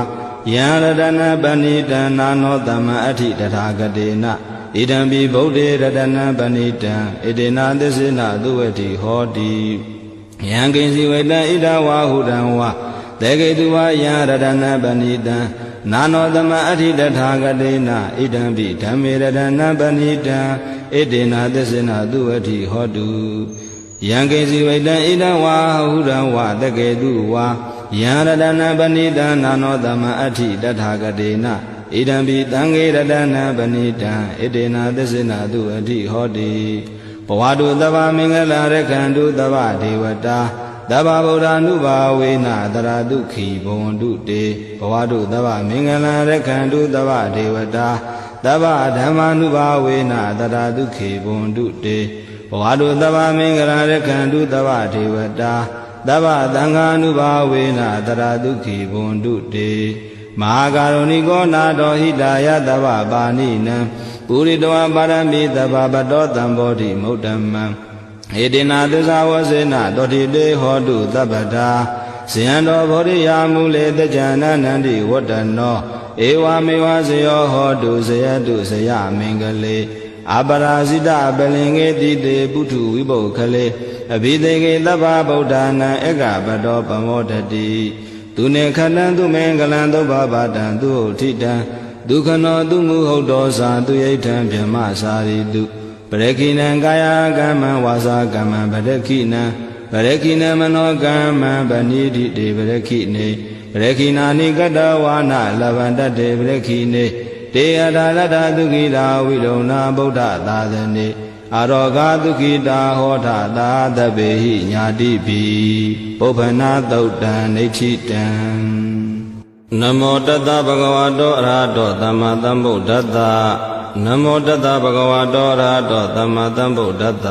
ယံရတနပဏိတံနာနောတမအဋ္ဌိတထာဂတေနဣဒံပိဗုဒ္ဓေရတနပဏိတံဣတေနာသစ္စေနသုဝတိဟောတိယံကိဉ္စီဝိတံဣဒဝါဟုရံဝသကေတုဝါယံရတနပဏိတံ နာနောသမအဋ္ဌိတထာဂတေနဣဒံပိဓမ္မေရတနာပဏိတံဣတေနသစ္စေနသူဝတိဟောတုယံကိစီဝိတံဣဒံဝါဟုရံဝတကေတုဝါယံရတနာပဏိတံနာနောသမအဋ္ဌိတထာဂတေနဣဒံပိသံဃေရတနာပဏိတံဣတေနသစ္စေနသူဝတိဟောတိဘဝတုသဗ္ဗမင်္ဂလာရခန္တုသဗ္ဗဒေဝတာသဗ္ဗဗုဒ္ဓ ानु ဘာဝေနတရာဒုက္ခိဘဝန္တုတေဘဝတုသဗ္ဗမင်္ဂလာရခန္တုသဗ္ဗဒေဝတာသဗ္ဗဓမ္မာနုဘာဝေနတရာဒုက္ခိဘဝန္တုတေဘဝတုသဗ္ဗမင်္ဂလာရခန္တုသဗ္ဗဒေဝတာသဗ္ဗသံဃာနုဘာဝေနတရာဒုက္ခိဘဝန္တုတေမဟာကာရုဏိကောနာတောဟိတာယသဗ္ဗပါဏိနံပုရိတဝပါရမိသဗ္ဗပတောတံဘောဓိမုဒ္ဓမံဧတေနသစ္စာဝစေနတောတိတေဟောတုသဗ္ဗတာဇယံတော်ဗောဓိယာမူလေတကြနန္တန္တိဝတ္တနောဧဝမေဝဇယောဟောတုဇယတုဇယမင်္ဂလေအပရာဇိတပလင်္ကေတိတေပုထုဝိပုခလေအဘိသေကေသဗ္ဗဗုဒ္ဓနာဧကပတောပမောတတိသူနေခဏံသူမင်္ဂလံသုဘဘာတံသူဥထိတံဒုက္ခနောသူမုဟုတ်တော်စာသူယိဋ္ဌံဗြဟ္မစာရိတုပရခိနံကာယကမ္မံဝါစာကမ္မံပရခိနံပရခိနံမနောကမ္မံဗဏိတိတေပရခိနေပရခိနာနိကတဝါနလဗန္တတေပရခိနေတေယထာရတသုခိတာဝိရုဏဗုဒ္ဓသာသနေအာရောဂသုခိတာဟောထသာသဗ္ဗေဟိညာတိပိပုပ္ပနာသုတ်တံနိဋ္ဌိတံနမောတတ္တဗဂဝတောအရဟတောသမ္မာသမ္ဗုဒ္ဓတ္တနမောတတ္တဗဂဝတောအရဟတောသမ္မာသမ္ဗုဒ္ဓတ္တ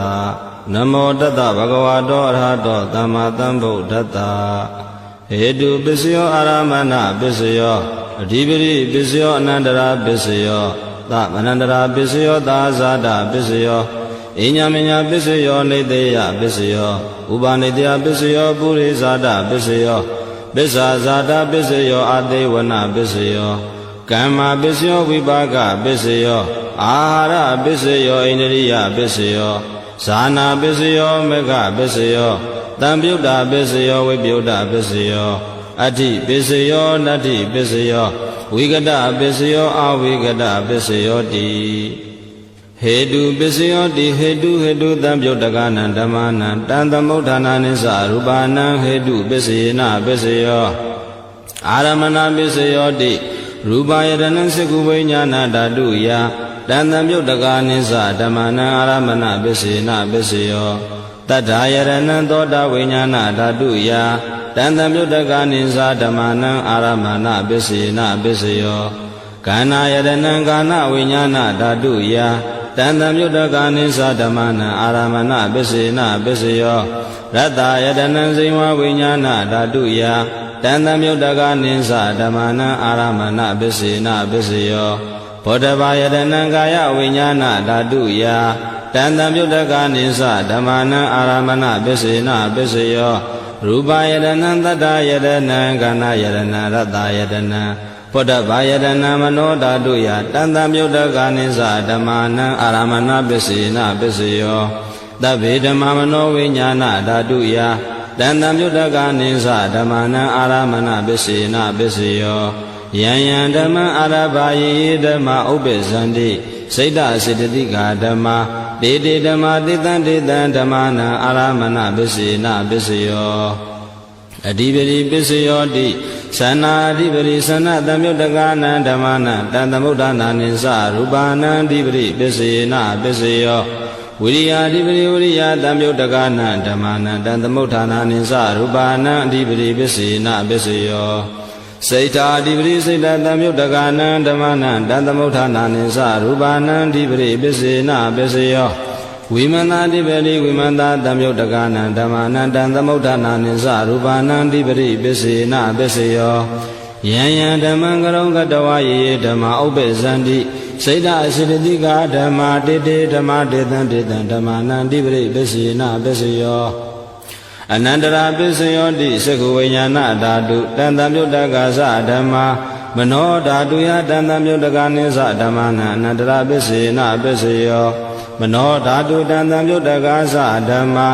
နမောတတ္တဗဂဝတောအရဟတောသမ္မာသမ္ဗုဒ္ဓတ္တဟေတုပစ္စယောအာရမဏပစ္စယောအဓိပတိပစ္စယောအနန္တရာပစ္စယောသမနန္တရာပစ္စယောသာဇာတပစ္စယောအညမညာပစ္စယောနေတေယပစ္စယောဥပနိတယပစ္စယောပုရိဇာတပစ္စယောပစ္စာဇာတပစ္စယောအတေဝနပစ္စယောကမ္မပစ္စယောဝိပါကပစ္စယောအာဟာရပစ္စယောဣန္ဒြိယပစ္စယောဇာနာပစ္စယောမေဃပစ္စယောတံပြုတ်တာပစ္စယောဝိပယုတ်တာပစ္စယောအဋ္ဌိပစ္စယောနတ္ထိပစ္စယောဝိကတပစ္စယောအဝိကတပစ္စယောတိဟေတုပစ္စယောတိဟေတုတံပြုတ်တကနံဓမ္မနံတံသမုဋ္ဌာနာနိသရူပနံဟေတုပစ္စယေနပစ္စယောအာရမဏပစ္စယောတိရူပယတနံစကုဝိညာဏဓာတုယတံသမပြုတ်တကနိသဓမ္မနံအာရမဏပစ္စယေနပစ္စယောတတ္ထာယရဏံသောတာဝိညာဏဓာတုယတံသမပြုတ်တကနိသဓမ္မနံအာရမဏပစ္စယေနပစ္စယောကာနာယရဏံကာနဝိညာဏဓာတုယတံသမပြုတ်တကနိသဓမ္မနံအာရမဏပစ္စယေနပစ္စယောရတ္တယတနံဇိဝဝိညာဏဓာတုယတံသမပြုတ်တကနိသဓမ္မနံအာရမဏပစ္စယေနပစ္စယောဘောဓဘာယတနံကာယဝိညာဏဓာတုယတံသမပြုတ်တကနိသဓမ္မနံအာရမဏပစ္စယေနပစ္စယောရူပယတနံတတ္တယတနံကာဏယတနံရတ္တယတနံဘောဓဘာယတနံမနောဓာတုယတံသမပြုတ်တကနိသဓမ္မနံအာရမဏပစ္စယေနပစ္စယောသဗ္ဗေဓမ္မမနောဝိညာဏဓာတုယတံသမပြုတ်တကနိသဓမ္မနံအာရမဏပစ္စယေနပစ္စယောယံယံဓမ္မအာရဘာယေဓမ္မဥပ္ပဇန္တိစိတ်တစေတသိကာဓမ္မတေတေဓမ္မတေတံဓမ္မနံအာရမဏပစ္စယေနပစ္စယောအဓိပတိပစ္စယောတိသနာအဓိပတိသနသံယုတ်တကနံဓမ္မနံတံသမုဋ္ဌာနာနိသရူပနံအဓိပတိပစ္စယေနပစ္စယောဝိရိယအဓိပတိဝိရိယသံယုတ်တကနံဓမ္မနံတံသမုဋ္ဌာနာနိသရူပနံအဓိပတိပစ္စယေနပစ္စယောစိတ်ထာအဓိပတိစိတ်တသံယုတ်တကနံဓမ္မနံတံသမုဋ္ဌာနာနိသရူပနံအဓိပတိပစ္စယေနပစ္စယောဝိမန္တာတိပတိဝိမန္တာသံယုတ်တကနံဓမ္မနံတံသမုဋ္ဌာနာနိသရူပနံတိပတိပစ္စယေနပစ္စယောယံယံဓမ္မံကရုံကတဝယေဓမ္မဥပ္ပဇန္တိစိတ်တအစေတသိကာဓမ္မတေတေဓမ္မတေတံဓမ္မနံတိပတိပစ္စယေနပစ္စယောအနန္တရာပစ္စယောတိစကုဝိညာဏဓာတုတံသမပြုတ်တကသဓမ္မာမနောဓာတုယတံသမပြုတ်တကနိသဓမ္မနံအနန္တရာပစ္စယေနပစ္စယောမနောဓာတုတံသမပြုတ်တကသဓမ္မာ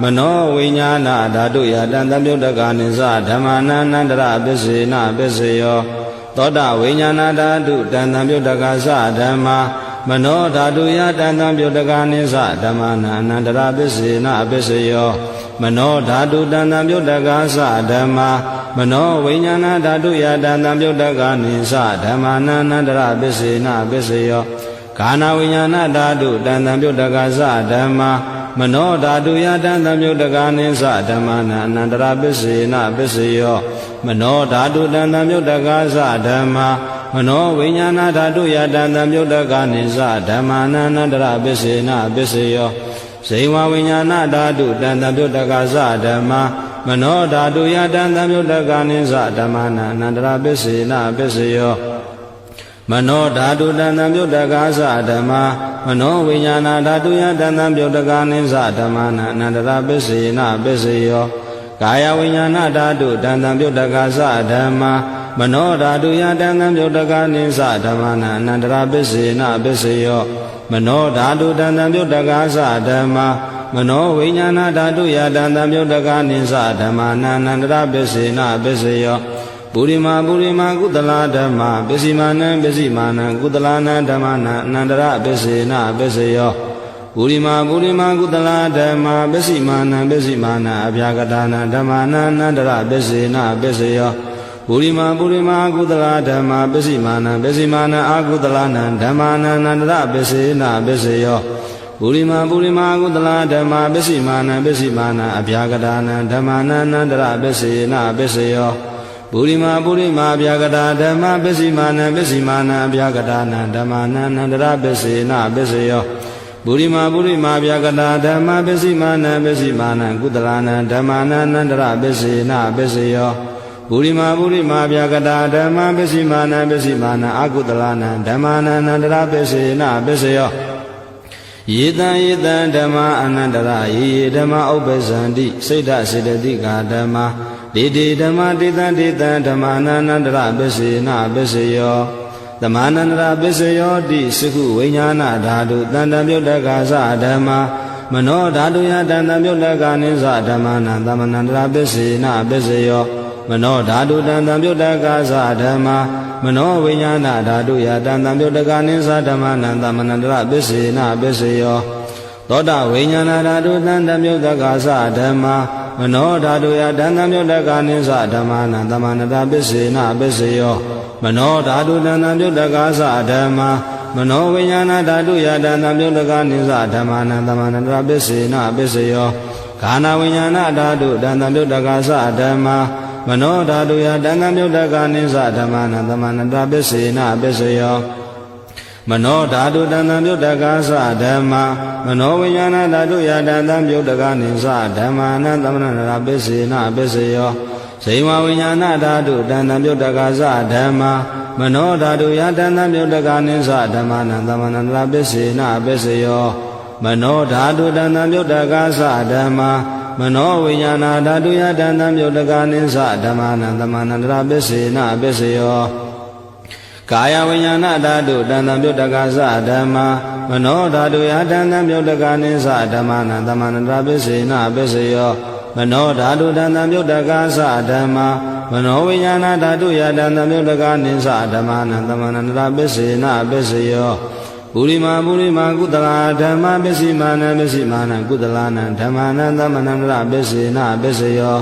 မနောဝိညာဏဓာတုယတံသမပြုတ်တကနိသဓမ္မနံအနန္တရာပစ္စယေနပစ္စယောသ သောတာဝိညာဏဓာတုတန်တံပြုတ်တကသဓမ္မာမနောဓာတုယတန်တံပြုတ်တကနိသဓမ္မာနာအနန္တရာပစ္စေနပစ္စယောမနောဓာတုတန်တံပြုတ်တကသဓမ္မာမနောဝိညာဏဓာတုယတန်တံပြုတ်တကနိသဓမ္မာနာအနန္တရာပစ္စေနပစ္စယောကာနဝိညာဏဓာတုတန်တံပြုတ်တကသဓမ္မာမနောဓာတုယတန်တံပြုတ်တကနိသဓမ္မာနာအနန္တရာပစ္စေနပစ္စယောမနောဓာတုတန်တံပြုတ်တကသဓမ္မာမနောဝိညာဏဓာတုယတန်တံပြုတ်တကနိသဓမ္မာနာအနန္တရာပစ္စေနပစ္စယောဇိဝဝိညာဏဓာတုတန်တံပြုတ်တကသဓမ္မာမနောဓာတုယတန်တံပြုတ်တကနိသဓမ္မာနာအနန္တရာပစ္စေနပစ္စယောမနောဓာတုတန်တံပြုတ်တကသဓမ္မာမနောဝိညာဏဓာတုယတန်တံပြုတ်တကနိသဓမ္မာနာအနန္တရာပစ္စေနပစ္စယောကာယဝိညာဏဓာတုတန်တံပြုတ်တကသဓမ္မာမနောဓာတုယတန်တံပြုတ်တကနိသဓမ္မာနာအနန္တရာပစ္စေနပစ္စယောမနောဓာတုတန်တံပြုတ်တကသဓမ္မာမနောဝိညာဏဓာတုယတန်တံပြုတ်တကနိသဓမ္မာနာအနန္တရာပစ္စေနပစ္စယောပုရိမာကုသလဓမ္မာပစ္စည်းမာနံပစ္စည်းမာနံကုသလနာဓမ္မနာအနန္တရပစ္စေနပစ္စယောပုရိမာကုသလဓမ္မာပစ္စည်းမာနံပစ္စည်းမာနံအဗျာကတာနာဓမ္မနာအနန္တရပစ္စေနပစ္စယောပုရိမာကုသလဓမ္မာပစ္စည်းမာနံပစ္စည်းမာနံအာကုသလနာဓမ္မနာအနန္တရပစ္စေနပစ္စယောပုရိမာကုသလဓမ္မာပစ္စည်းမာနံပစ္စည်းမာနံအဗျာကတာနာဓမ္မနာအနန္တရပစ္စေနပစ္စယောပုရိမာဗျာကတာဓမ္မပစ္စည်းမာနံပစ္စည်းမာနံဗျာကတာနံဓမ္မနာအနန္တရပစ္စေနပစ္စယောပုရိမာဗျာကတာဓမ္မပစ္စည်းမာနံပစ္စည်းမာနံကုသလနာဓမ္မနာအနန္တရပစ္စေနပစ္စယောပုရိမာဗျာကတာဓမ္မပစ္စည်းမာနံပစ္စည်းမာနံအကုသလနာဓမ္မနာအနန္တရပစ္စေနပစ္စယောယေတံဓမ္မာအနန္တရယေဓမ္မာဥပ္ပဇန္တိစိတ်ဓစေတသိကာဓမ္မာဒေဓမ္မာဒေသံဓမ္မာနန္တရပစ္စေနပစ္စယောဓမ္မာနန္တရပစ္စယောတိစကုဝိညာဏဓာတုတန်တံပြုတ်တကသဓမ္မာမနောဓာတုယတန်တံပြုတ်တကနိသဓမ္မာနံသမ္မနန္တရပစ္စေနပစ္စယောမနောဓာတုတန်တံပြုတ်တကသဓမ္မာမနောဝိညာဏဓာတုယတန်တံပြုတ်တကနိသဓမ္မာနံသမ္မနန္တရပစ္စေနပစ္စယောသောတာဝိညာဏဓာတုတန်တံပြုတ်တကသဓမ္မာမနောဓာတုယတန်တံပြုတ်တကနိသဓမ္မာနံသမ္မနန္တရပစ္စေနပစ္စယောမနောဓာတုတန်တံပြုတ်တကသဓမ္မာမနောဝိညာဏဓာတုယတန်တံပြုတ်တကနိသဓမ္မာနံသမ္မနန္တရပစ္စေနပစ္စယောခန္ဓာဝိညာဏဓာတုတန်တံပြုတ်တကသဓမ္မာမနောဓာတုယတန်တံပြုတ်တကနိသဓမ္မာနံသမ္မနန္တရပစ္စေနပစ္စယောမနောဓာတုတန်တံပြုတ်တကသဓမ္မာမနောဝိညာဏဓာတုယတန်တံပြုတ်တကနိသဓမ္မာနံသမ္မနန္တရပစ္စေနပစ္စယောဇိဝဝိညာဏဓာတုတန်တံပြုတ်တကသဓမ္မာမနောဓာတုယတန်တံပြုတ်တကနိသဓမ္မာနံသမ္မနန္တရပစ္စေနပစ္စယောမနောဓာတုတန်တံပြုတ်တကသဓမ္မာမနောဝိညာဏဓာတုယတန်တံပြုတ်တကနိသဓမ္မာနံသမ္မနန္တရပစ္စေနပစ္စယောကာယဝိညာဏဓာတုတန်တံပြုတ်တကသဓမ္မာမနောဓာတုယတန်တံပြုတ်တကနိသဓမ္မာနံသမ္မနန္တရပစ္စေနပစ္စယောမနောဓာတုတန်တံပြုတ်တကသဓမ္မာမနောဝိညာဏဓာတုယတန်တံပြုတ်တကနိသဓမ္မာနံသမ္မနန္တရပစ္စေနပစ္စယောပုရိမာကုသလဓမ္မပစ္စည်းမာနံပစ္စည်းမာနံကုသလနာဓမ္မနာသမ္မနန္တရပစ္စေနပစ္စယော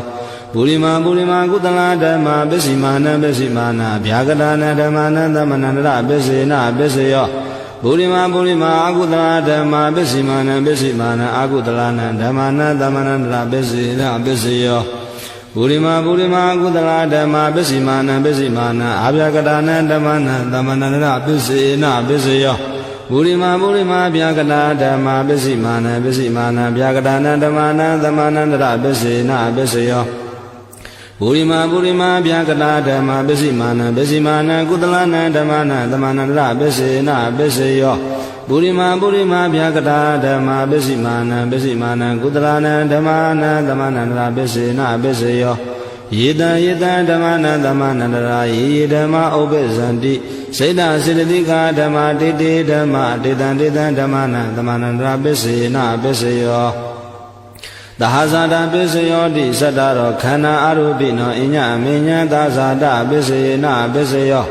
ပုရိမာကုသလဓမ္မပစ္စည်းမာနံပစ္စည်းမာနဗျာကတာနာဓမ္မနာသမ္မနန္တရပစ္စေနပစ္စယောပုရိမာအကုသလဓမ္မပစ္စည်းမာနံပစ္စည်းမာနအကုသလနာဓမ္မနာသမ္မနန္တရပစ္စေနပစ္စယောပုရိမာအကုသလဓမ္မပစ္စည်းမာနံပစ္စည်းမာနအဗျာကတာနာဓမ္မနာသမ္မနန္တရပစ္စေနပစ္စယောပုရိမာဗျာကတာဓမ္မပစ္စည်းမာနံပစ္စည်းမာနဗျာကတာနာဓမ္မနာသမ္မနန္တရပစ္စေနပစ္စယောပုရိမာဗျာကတာဓမ္မပစ္စည်းမာနံပစ္စည်းမာနကုသလနာဓမ္မနာသမ္မနန္တရပစ္စေနပစ္စယောပုရိမာဗျာကတာဓမ္မပစ္စည်းမာနံပစ္စည်းမာနကုသလနာဓမ္မနာသမ္မနန္တရပစ္စေနပစ္စယောယေတံဓမ္မနာသမ္မနန္တရာယေဓမ္မာဥပ္ပဇန္တိစိတ်တစေတသိကာဓမ္မာတေဓမ္မာတေတံဓမ္မနာသမ္မနန္တရာပစ္စေနပစ္စယောသဟဇာတပစ္စယောတိသတ္တရောခန္ဓာအရူပိနောအညအမေညသာဇာတပစ္စေနပစ္စယော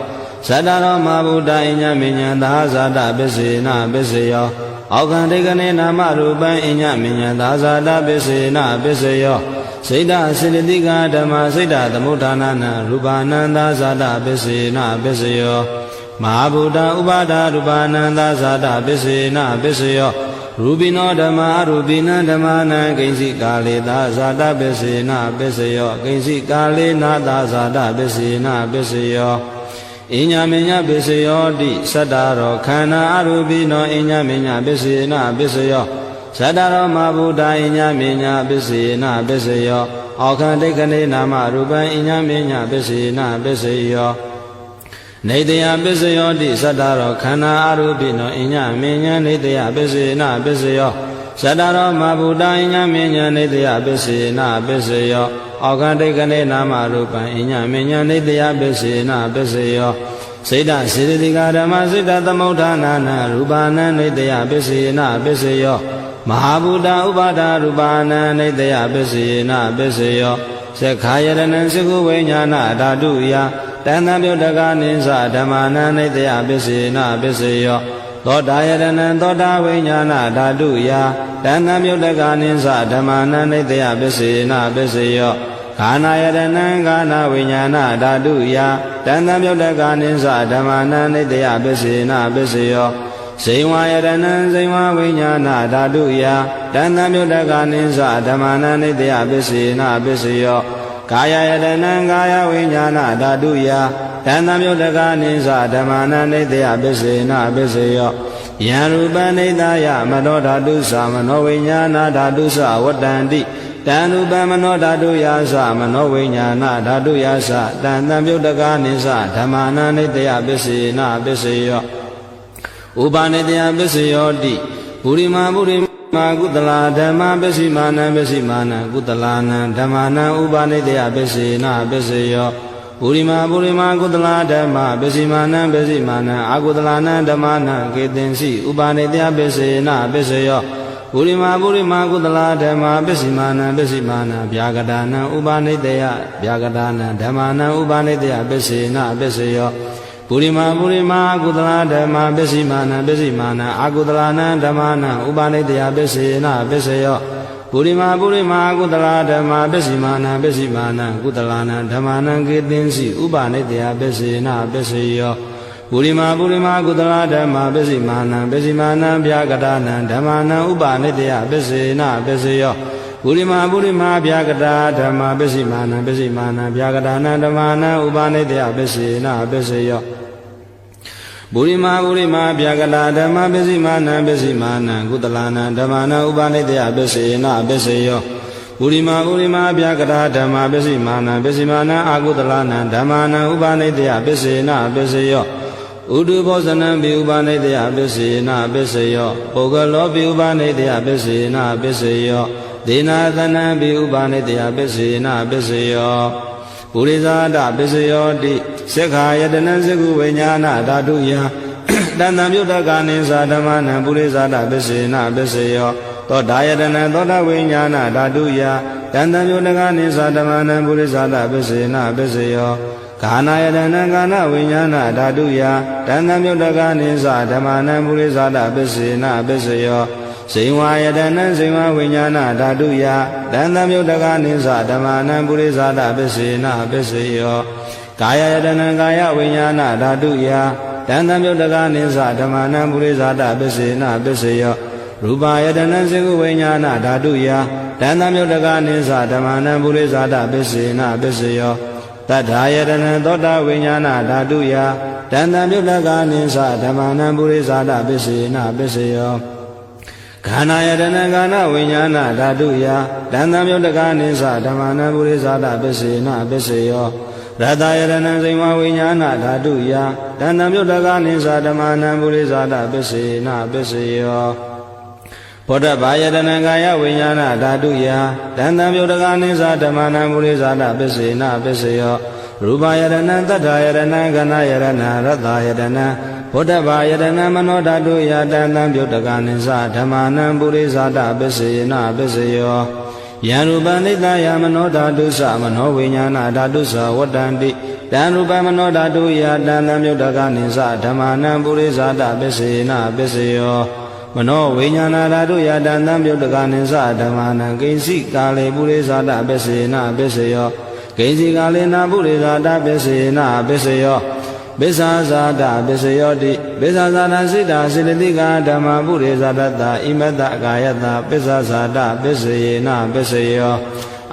ဇတ္တရောမဗုဒ္ဓအညမေညာသာဇာတပစ္စေနပစ္စေယောအောက္ခန္တိကနေနာမရူပံအညမေညာသာဇာတပစ္စေနပစ္စေယောစိတ်တစေတသိကဓမ္မစိတ်တသမုဋ္ဌာနနရူပနန္တဇာတပစ္စေနပစ္စေယောမဟာဗုဒ္ဓဥပါဒရူပနန္တဇာတပစ္စေနပစ္စေယောရူပိနောဓမ္မာရူပိနံဓမ္မာနံကိဉ္စီကာလေသာဇာတပစ္စေနပစ္စေယောကိဉ္စီကာလေနာသာဇာတပစ္စေနပစ္စေယောအညမေညပစ္စယောတိသတ္တရောခန္ဓာအရူပိနောအညမေညပစ္စေနပစ္စယောသတ္တရောမဗုဒ္ဓအညမေညပစ္စေနပစ္စယောအောက္ခန္တိကနေနာမရူပံအညမေညပစ္စေနပစ္စယောနေတယပစ္စယောတိသတ္တရောခန္ဓာအရူပိနောအညမေညနေတယပစ္စေနပစ္စယောသတ္တရောမဗုဒ္ဓအညမေညနေတယပစ္စေနပစ္စယောအောက္ခန္တိကနေနာမရူပံအညမေညနေတယပစ္စေနပစ္စယောစိတ်တစေတသိကဓမ္မစိတ်တသမုဋ္ဌာနာနရူပနံနေတယပစ္စေနပစ္စယောမဟာဗုဒ္ဓဥပါဒရူပနံနေတယပစ္စေနပစ္စယောသက္ခာယရဏံသကုဝိညာဏဓာတုယတဏ္ဍပြုတ်တကနိသဓမ္မနံနေတယပစ္စေနပစ္စယောသောတာယရဏံသောတာဝိညာဏဓာတုယတဏ္ဍပြုတ်တကနိသဓမ္မနံနေတယပစ္စေနပစ္စယောခာနာယရဏံခာနာဝိညာဏဓာတုယတဏ္ဍပြုတ်တကနိသဓမ္မနံနေတယပစ္စေနပစ္စယောဇိဝယရဏံဇိဝဝိညာဏဓာတုယတဏ္ဍပြုတ်တကနိသဓမ္မနံနေတယပစ္စေနပစ္စယောကာယယရဏံကာယဝိညာဏဓာတုယတဏ္ဍပြုတ်တကနိသဓမ္မနံနေတယပစ္စေနပစ္စယောယံရူပနိတယမနောဓာတုသမနောဝိညာဏဓာတုသဝတ္တန္တိတံရူပမနောဓာတုယာသမနောဝိညာဏဓာတုယာသတံတံပြုတ်တကနိသဓမ္မနံနေတယပစ္စေနပစ္စယောဥပါနေတယပစ္စယောတိပုရိမာပုရိမာကုသလာဓမ္မပစ္စည်းမာနံပစ္စည်းမာနံကုသလာနံဓမ္မနံဥပါနေတယပစ္စေနပစ္စယောပုရိမာပုရိမာကုသလာဓမ္မပစ္စည်းမာနံပစ္စည်းမာနံအာကုသလာနံဓမ္မနံကေတင်စီဥပါနေတယပစ္စေနပစ္စယောပုရိမာပုရိမာကုသလာဓမ္မပစ္စည်းမာနံပစ္စည်းမာနံဗျာဂဒါနံဥပါနေတယဗျာဂဒါနံဓမ္မနံဥပါနေတယပစ္စေနပစ္စယောပုရိမာပုရိမာကုသလာဓမ္မပစ္စည်းမာနံပစ္စည်းမာနံအာကုသလာနံဓမ္မနံဥပါနေတယပစ္စေနပစ္စယောပုရိမာပုရိမာကုသလာဓမ္မပစ္စည်းမာနံပစ္စည်းမာနံကုသလာနံဓမ္မနံကေတင်စီဥပါနေတယပစ္စေနပစ္စယောပုရိမာပုရိမာကုသလာဓမ္မပစ္စည်းမာနံပစ္စည်းမာနံဗျာဂဒါနံဓမ္မနံဥပါနေတယပစ္စေနပစ္စယောပုရိမာပုရိမာဗျာဂဒါဓမ္မပစ္စည်းမာနံပစ္စည်းမာနံဗျာဂဒါနံဓမ္မနံဥပါနေတယပစ္စေနပစ္စယောပုရိမာပုရိမာဗျာဂဒါဓမ္မပစ္စည်းမာနံပစ္စည်းမာနံကုသလာနံဓမ္မနံဥပါနေတယပစ္စေနပစ္စယောပုရိမာပုရိမာဗျာဂဒါဓမ္မပစ္စည်းမာနံပစ္စည်းမာနံအာကုသလာနံဓမ္မနံဥပါနေတယပစ္စေနပစ္စယောဥဒုဘောဇနံပိဥပါနေတယပစ္စေနပစ္စယောပုဂ္ဂလောပိဥပါနေတယပစ္စေနပစ္စယောဒေနာသနံပိဥပါနေတယပစ္စေနပစ္စယောပုရိသဒပစ္စယောတိသက္ခာယတနံသကုဝိညာဏဓာတုယတဏ္ဍပြုတ်တကနိသဓမ္မနံပုရိသဒပစ္စေနပစ္စယောသောတာယတနံသောတာဝိညာဏဓာတုယတဏ္ဍပြုတ်တကနိသဓမ္မနံပုရိသဒပစ္စေနပစ္စယောကာနာယတနံကာနဝိညာဏဓာတုယတဏ္ဍပြုတ်တကနိသဓမ္မနံပုရိသဒပစ္စေနပစ္စယောဇိဝယတနံဇိဝဝိညာဏဓာတုယတဏ္ဍပြုတ်တကနိသဓမ္မနံပုရိသဒပစ္စေနပစ္စယောကာယယတနံကာယဝိညာဏဓာတုယတဏ္ဍပြုတ်တကနိသဓမ္မနံပုရိသဒပစ္စေနပစ္စယောရူပယတနံသကုဝိညာဏဓာတုယတဏ္ဍပြုတ်တကနိသဓမ္မနံပုရိသဒပစ္စေနပစ္စယောတတ္ထာယတနံသောတာဝိညာဏဓာတုယတဏ္ဍပြုတ်တကနိသဓမ္မနံပုရိသဒပစ္စေနပစ္စယောခန္ဓာယတနံခန္ဓာဝိညာဏဓာတုယတဏ္ဍပြုတ်တကနိသဓမ္မနံပုရိသဒပစ္စေနပစ္စယောရတယတနံဇိဝဝိညာဏဓာတုယတဏ္ဍပြုတ်တကနိသဓမ္မနံပုရိသဒပစ္စေနပစ္စယောဘောဓဘာယတနံကာယဝိညာဏဓာတုယတဏ္ဍပြုတ်တကနိသဓမ္မနံပုရိသဒပစ္စေနပစ္စယောရူပယတနံတတ္ထာယတနံခန္ဓာယတနံရတယတနံဘောဓဘာယတနံမနောဓာတုယတဏ္ဍပြုတ်တကနိသဓမ္မနံပုရိသဒပစ္စေနပစ္စယောယံရူပနိတယမနောဓာတုသမနောဝိညာဏဓာတုသဝတ္တန္တိ တံရူပမနောဓာတုယတံသံမြုတ်တကနိသဓမ္မာနံပုရိသတပစ္စေနပစ္စယောမနောဝိညာဏဓာတုယတံသံမြုတ်တကနိသဓမ္မာနံကိဉ္စီကာလေပုရိသတပစ္စေနပစ္စယောကိဉ္စီကာလေနာပုရိသတပစ္စေနပစ္စယောပစ္ဆာဇာတပစ္စယောတိပစ္ဆာဇာတစိတ္တစေတသိကဓမ္မပုရိသတတဣမတ္တကာယတပစ္ဆာဇာတပစ္စေနပစ္စယော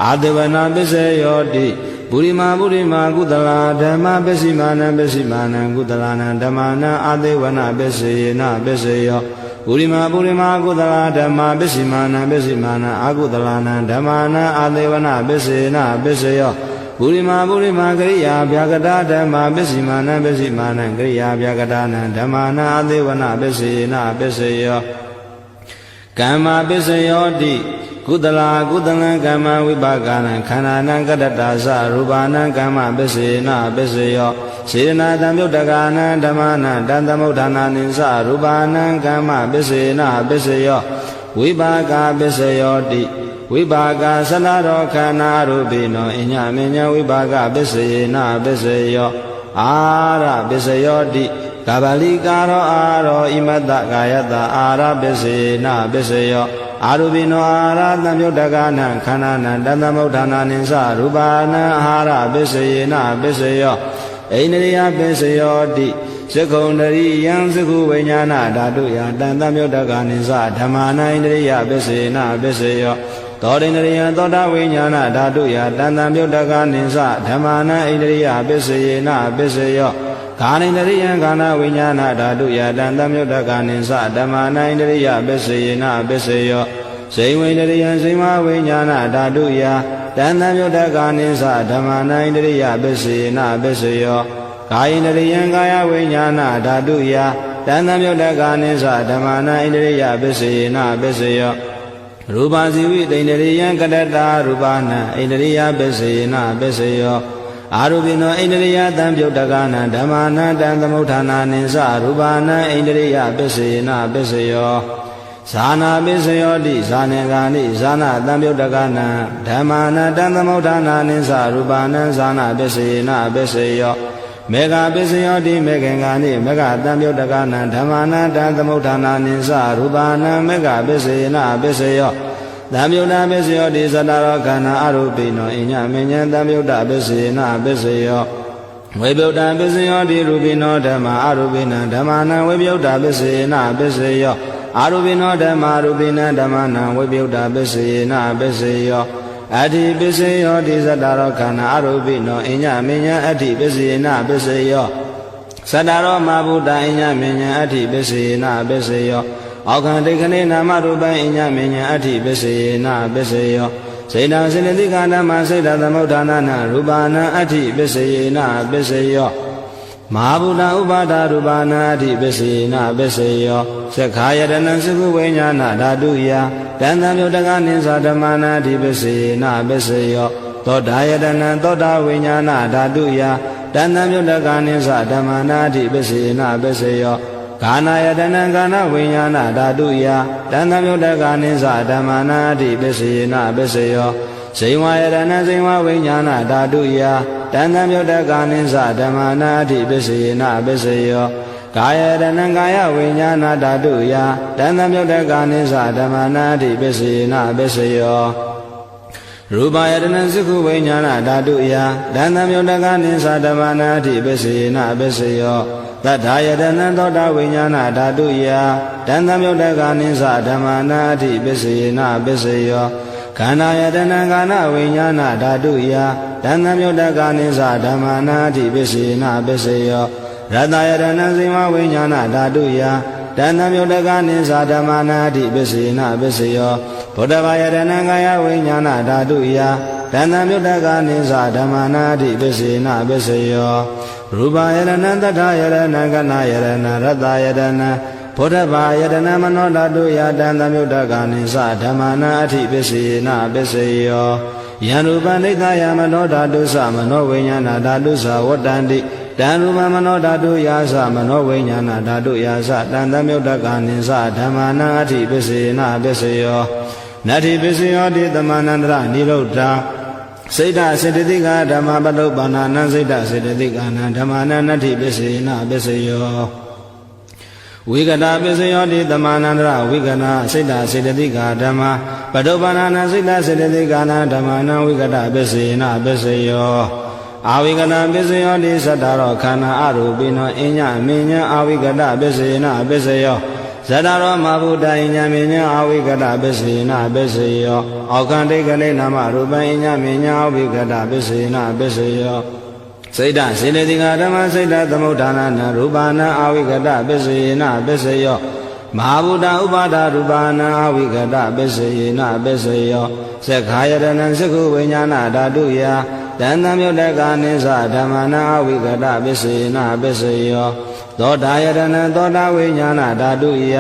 အာတဝနာပစ္စယောတိပုရိမာပုရိမာကုသလာဓမ္မပစ္စိမာနံပစ္စိမာနံကုသလာနံဓမ္မာနံအာတေဝနာပစ္စေနပစ္စယောပုရိမာပုရိမာကုသလာဓမ္မပစ္စိမာနံပစ္စိမာနံအာကုသလာနံဓမ္မာနံအာတေဝနာပစ္စေနပစ္စယောပုရိမာပုရိမာကရိယာဗျာကတာဓမ္မပစ္စိမာနံပစ္စိမာနံကရိယာဗျာကတာနံဓမ္မာနံအာတေဝနာပစ္စေနပစ္စယောကမ္မပစ္စယောတိကုသလာကုသလံကမ္မဝိပါကနံခန္ဓာနံကတ္တတာသရူပနံကမ္မပစ္စေနပစ္စယောစေတနာတံမြုတ်တကနံဓမ္မနံတံသမုဋ္ဌာနာနိသရူပနံကမ္မပစ္စေနပစ္စယောဝိပါကပစ္စယောတိဝိပါကသလရောခန္ဓာရူပိနောအညမညဝိပါကပစ္စေနပစ္စယောအာရပစ္စယောတိကဗလိကာရောအာရောဣမတ္တကာယတအာရပစ္စေနပစ္စယောအာရူပိနောအာရသံမြုတ်တကနံခန္ဓာနံတံသမုဋ္ဌာနာနိသရူပနံအာဟာရပစ္စယေနပစ္စယောဣန္ဒရိယပစ္စယောတိသက္ခုံတရိယံသက္ခုဝိညာဏဓာတုယတံသမ္မြုတ်တကနိသဓမ္မာနဣန္ဒရိယပစ္စေနပစ္စယောသောတိန္ဒရိယသောတာဝိညာဏဓာတုယတံသမ္မြုတ်တကနိသဓမ္မာနဣန္ဒရိယပစ္စယေနပစ္စယောခာနိန္ဒရိယံခန္ဓာဝိညာဏဓာတုယတံသမ္မြုတ်တကနိသဓမ္မာနဣန္ဒရိယပစ္စယေနပစ္စယောဇိဝိန္ဒရိယံဇိမဝိညာဏဓာတုယတံသမ္မြုတ်တကနိသဓမ္မာနဣန္ဒရိယပစ္စယေနပစ္စယောကာယိန္ဒရိယံကာယဝိညာဏဓာတုယတံသမ္မြုတ်တကနိသဓမ္မာနဣန္ဒရိယပစ္စယေနပစ္စယောရူပဇီဝိတိန္ဒရိယံကတ္တတာရူပနံဣန္ဒရိယပစ္စယေနပစ္စယောအာရူပိနောဣန္ဒရိယတံပြုတ်တကနံဓမ္မာနံတံသမုဋ္ဌာနာနိသရူပနံဣန္ဒရိယပစ္စယေနပစ္စယောဇာနာပစ္စယောတိဇာနေကာနိဇာနာတံပြုတ်တကနံဓမ္မာနံတံသမုဋ္ဌာနာနိသရူပနံဇာနာပစ္စယေနပစ္စယောမေဃပစ္စယောတိမေခင်ကာနိမေဃတံပြုတ်တကနံဓမ္မာနံတံသမုဋ္ဌာနာနိသရူပနံမေဃပစ္စယေနပစ္စယောသံယုတ်တာပစ္စယောတိသတ္တရောခန္ဓာအရူပိနောအညမဉ္ဇံသံယုတ်တာပစ္စယေနပစ္စယောဝိပယုတ်တာပစ္စယောတိရူပိနောဓမ္မာအရူပိနံဓမ္မာနံဝိပယုတ်တာပစ္စယေနပစ္စယောအာရူပိနောဓမ္မာရူပိနံဓမ္မာနံဝိပယုတ်တာပစ္စယေနပစ္စယောအတ္တိပစ္စယောတိသတ္တရောခန္ဓာအရူပိနောအညမဉ္ဇံအတ္တိပစ္စယေနပစ္စယောသတ္တရောမဘုဒ္ဓအညမဉ္ဇံအတ္တိပစ္စယေနပစ္စယောအောခန္တိခဏေနာမရူပံအညမဉ္ဇံအတ္တိပစ္စယေနပစ္စယောစေတံစေတသိကဓမ္မစေတသမုဋ္ဌာနာနရူပနံအတ္တိပစ္စယေနပစ္စယောမဟာဗုဒ္ဓဥပါဒရူပနာအတ္တိပစ္စယေနပစ္စယောသက္ခာယတနံသကုဝိညာဏဓာတုယတံသံယုတ်တကနိသဓမ္မာနာအတ္တိပစ္စယေနပစ္စယောသောတာယတနံသောတာဝိညာဏဓာတုယတံသံယုတ်တကနိသဓမ္မာနာအတ္တိပစ္စယေနပစ္စယောကာနာယတနံကာနဝိညာဏဓာတုယတံသံယုတ်တကနိသဓမ္မာနာအတ္တိပစ္စယေနပစ္စယောဇိဝယတနံဇိဝဝိညာဏဓာတုယတံသံယုတ်တကနိသဓမ္မာနာအတ္တိပစ္စယေနပစ္စယောကာယတနံကာယဝိညာဏဓာတုယတံသံယုတ်တကနိသဓမ္မာနာအတ္တိပစ္စယေနပစ္စယောရူပယတနံသက္ခုဝိညာဏဓာတုယတံသံယုတ်တကနိသဓမ္မာနာအတ္တိပစ္စယေနပစ္စယောသတ္ထာယတနံသောတာဝိညာဏဓာတုယတံသံယုတ်တကနိသဓမ္မာနာအတ္တိပစ္စယေနပစ္စယောခန္ဓာယတနံကာနဝိညာဏဓာတုယတံသံယုတ်တကနိသဓမ္မာနာအတ္တိပစ္စယေနပစ္စယောရတယတနံဇိမဝိညာဏဓာတုယတံသံယုတ်တကနိသဓမ္မာနာအတ္တိပစ္စယေနပစ္စယောဘုဒ္ဓဘာယတနံကာယဝိညာဏဓာတုယတံသံယုတ်တကနိသဓမ္မာနာအတ္တိပစ္စယေနပစ္စယောရူပယတနံတထာယတနံကနာယတနံရတယတနံဘုဒ္ဓဘာယတနံမနောဓာတုယတံသံယုတ်တကနိသဓမ္မာနာအတ္တိပစ္စယေနပစ္စယောယံရူပနိသယမနောဓာတုသမနောဝိညာဏဓာတုသဝတ္တန္တိတံရူပမနောဓာတုယာသမနောဝိညာဏဓာတုယာသတံသံယုတ်တကနိသဓမ္မာနာအတ္တိပစ္စယေနပစ္စယောနတ္ထိပစ္စယောတိသမန္တရနိရုဒ္ဓ စိတ်ဓာစေတသိကဓမ္မပတုပ္ပန္နနံစိတ်ဓာစေတသိကနံဓမ္မနံနတ္ထိပစ္စေနပစ္စယောဝိကတပစ္စယောတိသမန္တရဝိကနာစိတ်ဓာစေတသိကဓမ္မပတုပ္ပန္နနံစိတ်ဓာစေတသိကနံဓမ္မနံဝိကတပစ္စေနပစ္စယောအာဝိကတပစ္စယောတိသတ္တရောခန္ဓာအရူပိနောအညမင်းညာအာဝိကတပစ္စေနပစ္စယောဇတရောမဗုဒ္ဓအညမင်းညာအာဝိကတပစ္စေနပစ္စယောအောခန္တိကလေးနာမရူပံအညမင်းညာအာဝိကတပစ္စေနပစ္စယောစိတ်ဓာစေတသိကဓမ္မစိတ်ဓာသမုဋ္ဌာနနရူပနာအာဝိကတပစ္စေနပစ္စယောမဟာဗုဒ္ဓဥပါဒရူပနာအာဝိကတပစ္စေနပစ္စယောသက္ခာယတနံသက္ခုဝိညာဏဓာတုယတန်တံမြုတ္တကာနိသဓမ္မနာအာဝိကတပစ္စေနပစ္စယောသောတာယတနံသောတာဝိညာဏဓာတုယ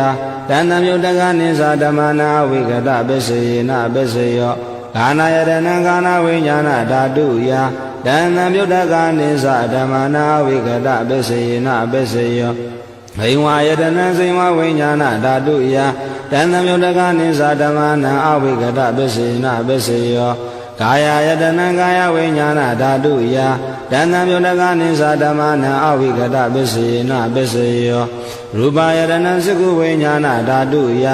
တန်တံမြုတ္တကာနိသဓမ္မနာအာဝိကတပစ္စေနပစ္စယောကာနာယတနံကာနာဝိညာဏဓာတုယတန်တံမြုတ္တကာနိသဓမ္မနာအာဝိကတပစ္စေနပစ္စယောဟိဝါယတနံစိဝဝိညာဏဓာတုယတန်တံမြုတ္တကာနိသဓမ္မနာအာဝိကတပစ္စေနပစ္စယောကာယယတနံကာယဝိညာဏဓာတုယတန်တံမြုတ္တကာနိသဓမ္မနာအာဝိကတပစ္စေနပစ္စယောရူပယတနံသက္ခုဝိညာဏဓာတုယ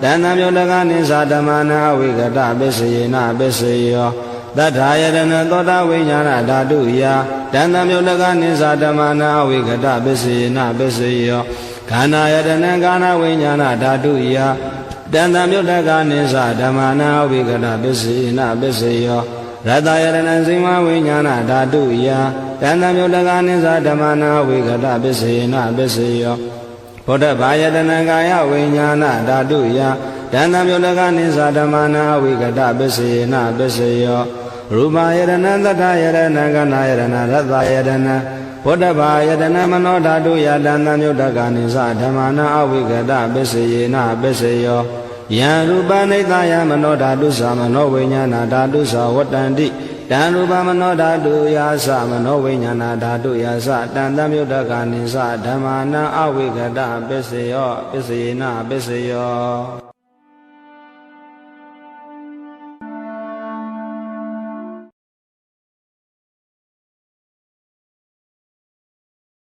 တန်တံမြုတ္တကာနိသဓမ္မနာအာဝိကတပစ္စေနပစ္စယောသတ္ထာယတနံသောတာဝိညာဏဓာတုယတန်တံမြုတ္တကာနိသဓမ္မနာအာဝိကတပစ္စေနပစ္စယောခန္ဓာယတနံကာဏဝိညာဏဓာတုယတန်တံမြုတ္တကာနိသဓမ္မနာအာဝိကတပစ္စေနပစ္စယောရတယတနံစိမဝိညာဏဓာတုယတန်တံမြုတ္တကာနိသဓမ္မနာအာဝိကတပစ္စေနပစ္စယောဘုဒ္ဓဘာယတနံကာယဝိညာဏဓာတုယတန်တံမြုတ္တကာနိသဓမ္မနာအာဝိကတပစ္စေနပစ္စယောရူပယတနံသတ္တယတနံကနာယတနံရတယတနံဘုဒ္ဓဘာယတနံမနောဓာတုယတန်တံမြုတ္တကာနိသဓမ္မနာအာဝိကတပစ္စေနပစ္စယောယံရူပနိသယမနောဓာတုသမနောဝိညာဏဓာတုသဝတ္တန္တိတံရူပမနောဓာတုယာသမနောဝိညာဏဓာတုယာသတန်တံမြုတ္တကာနိသဓမ္မနာအာဝိကတပစ္စယောပစ္စယေနပစ္စယော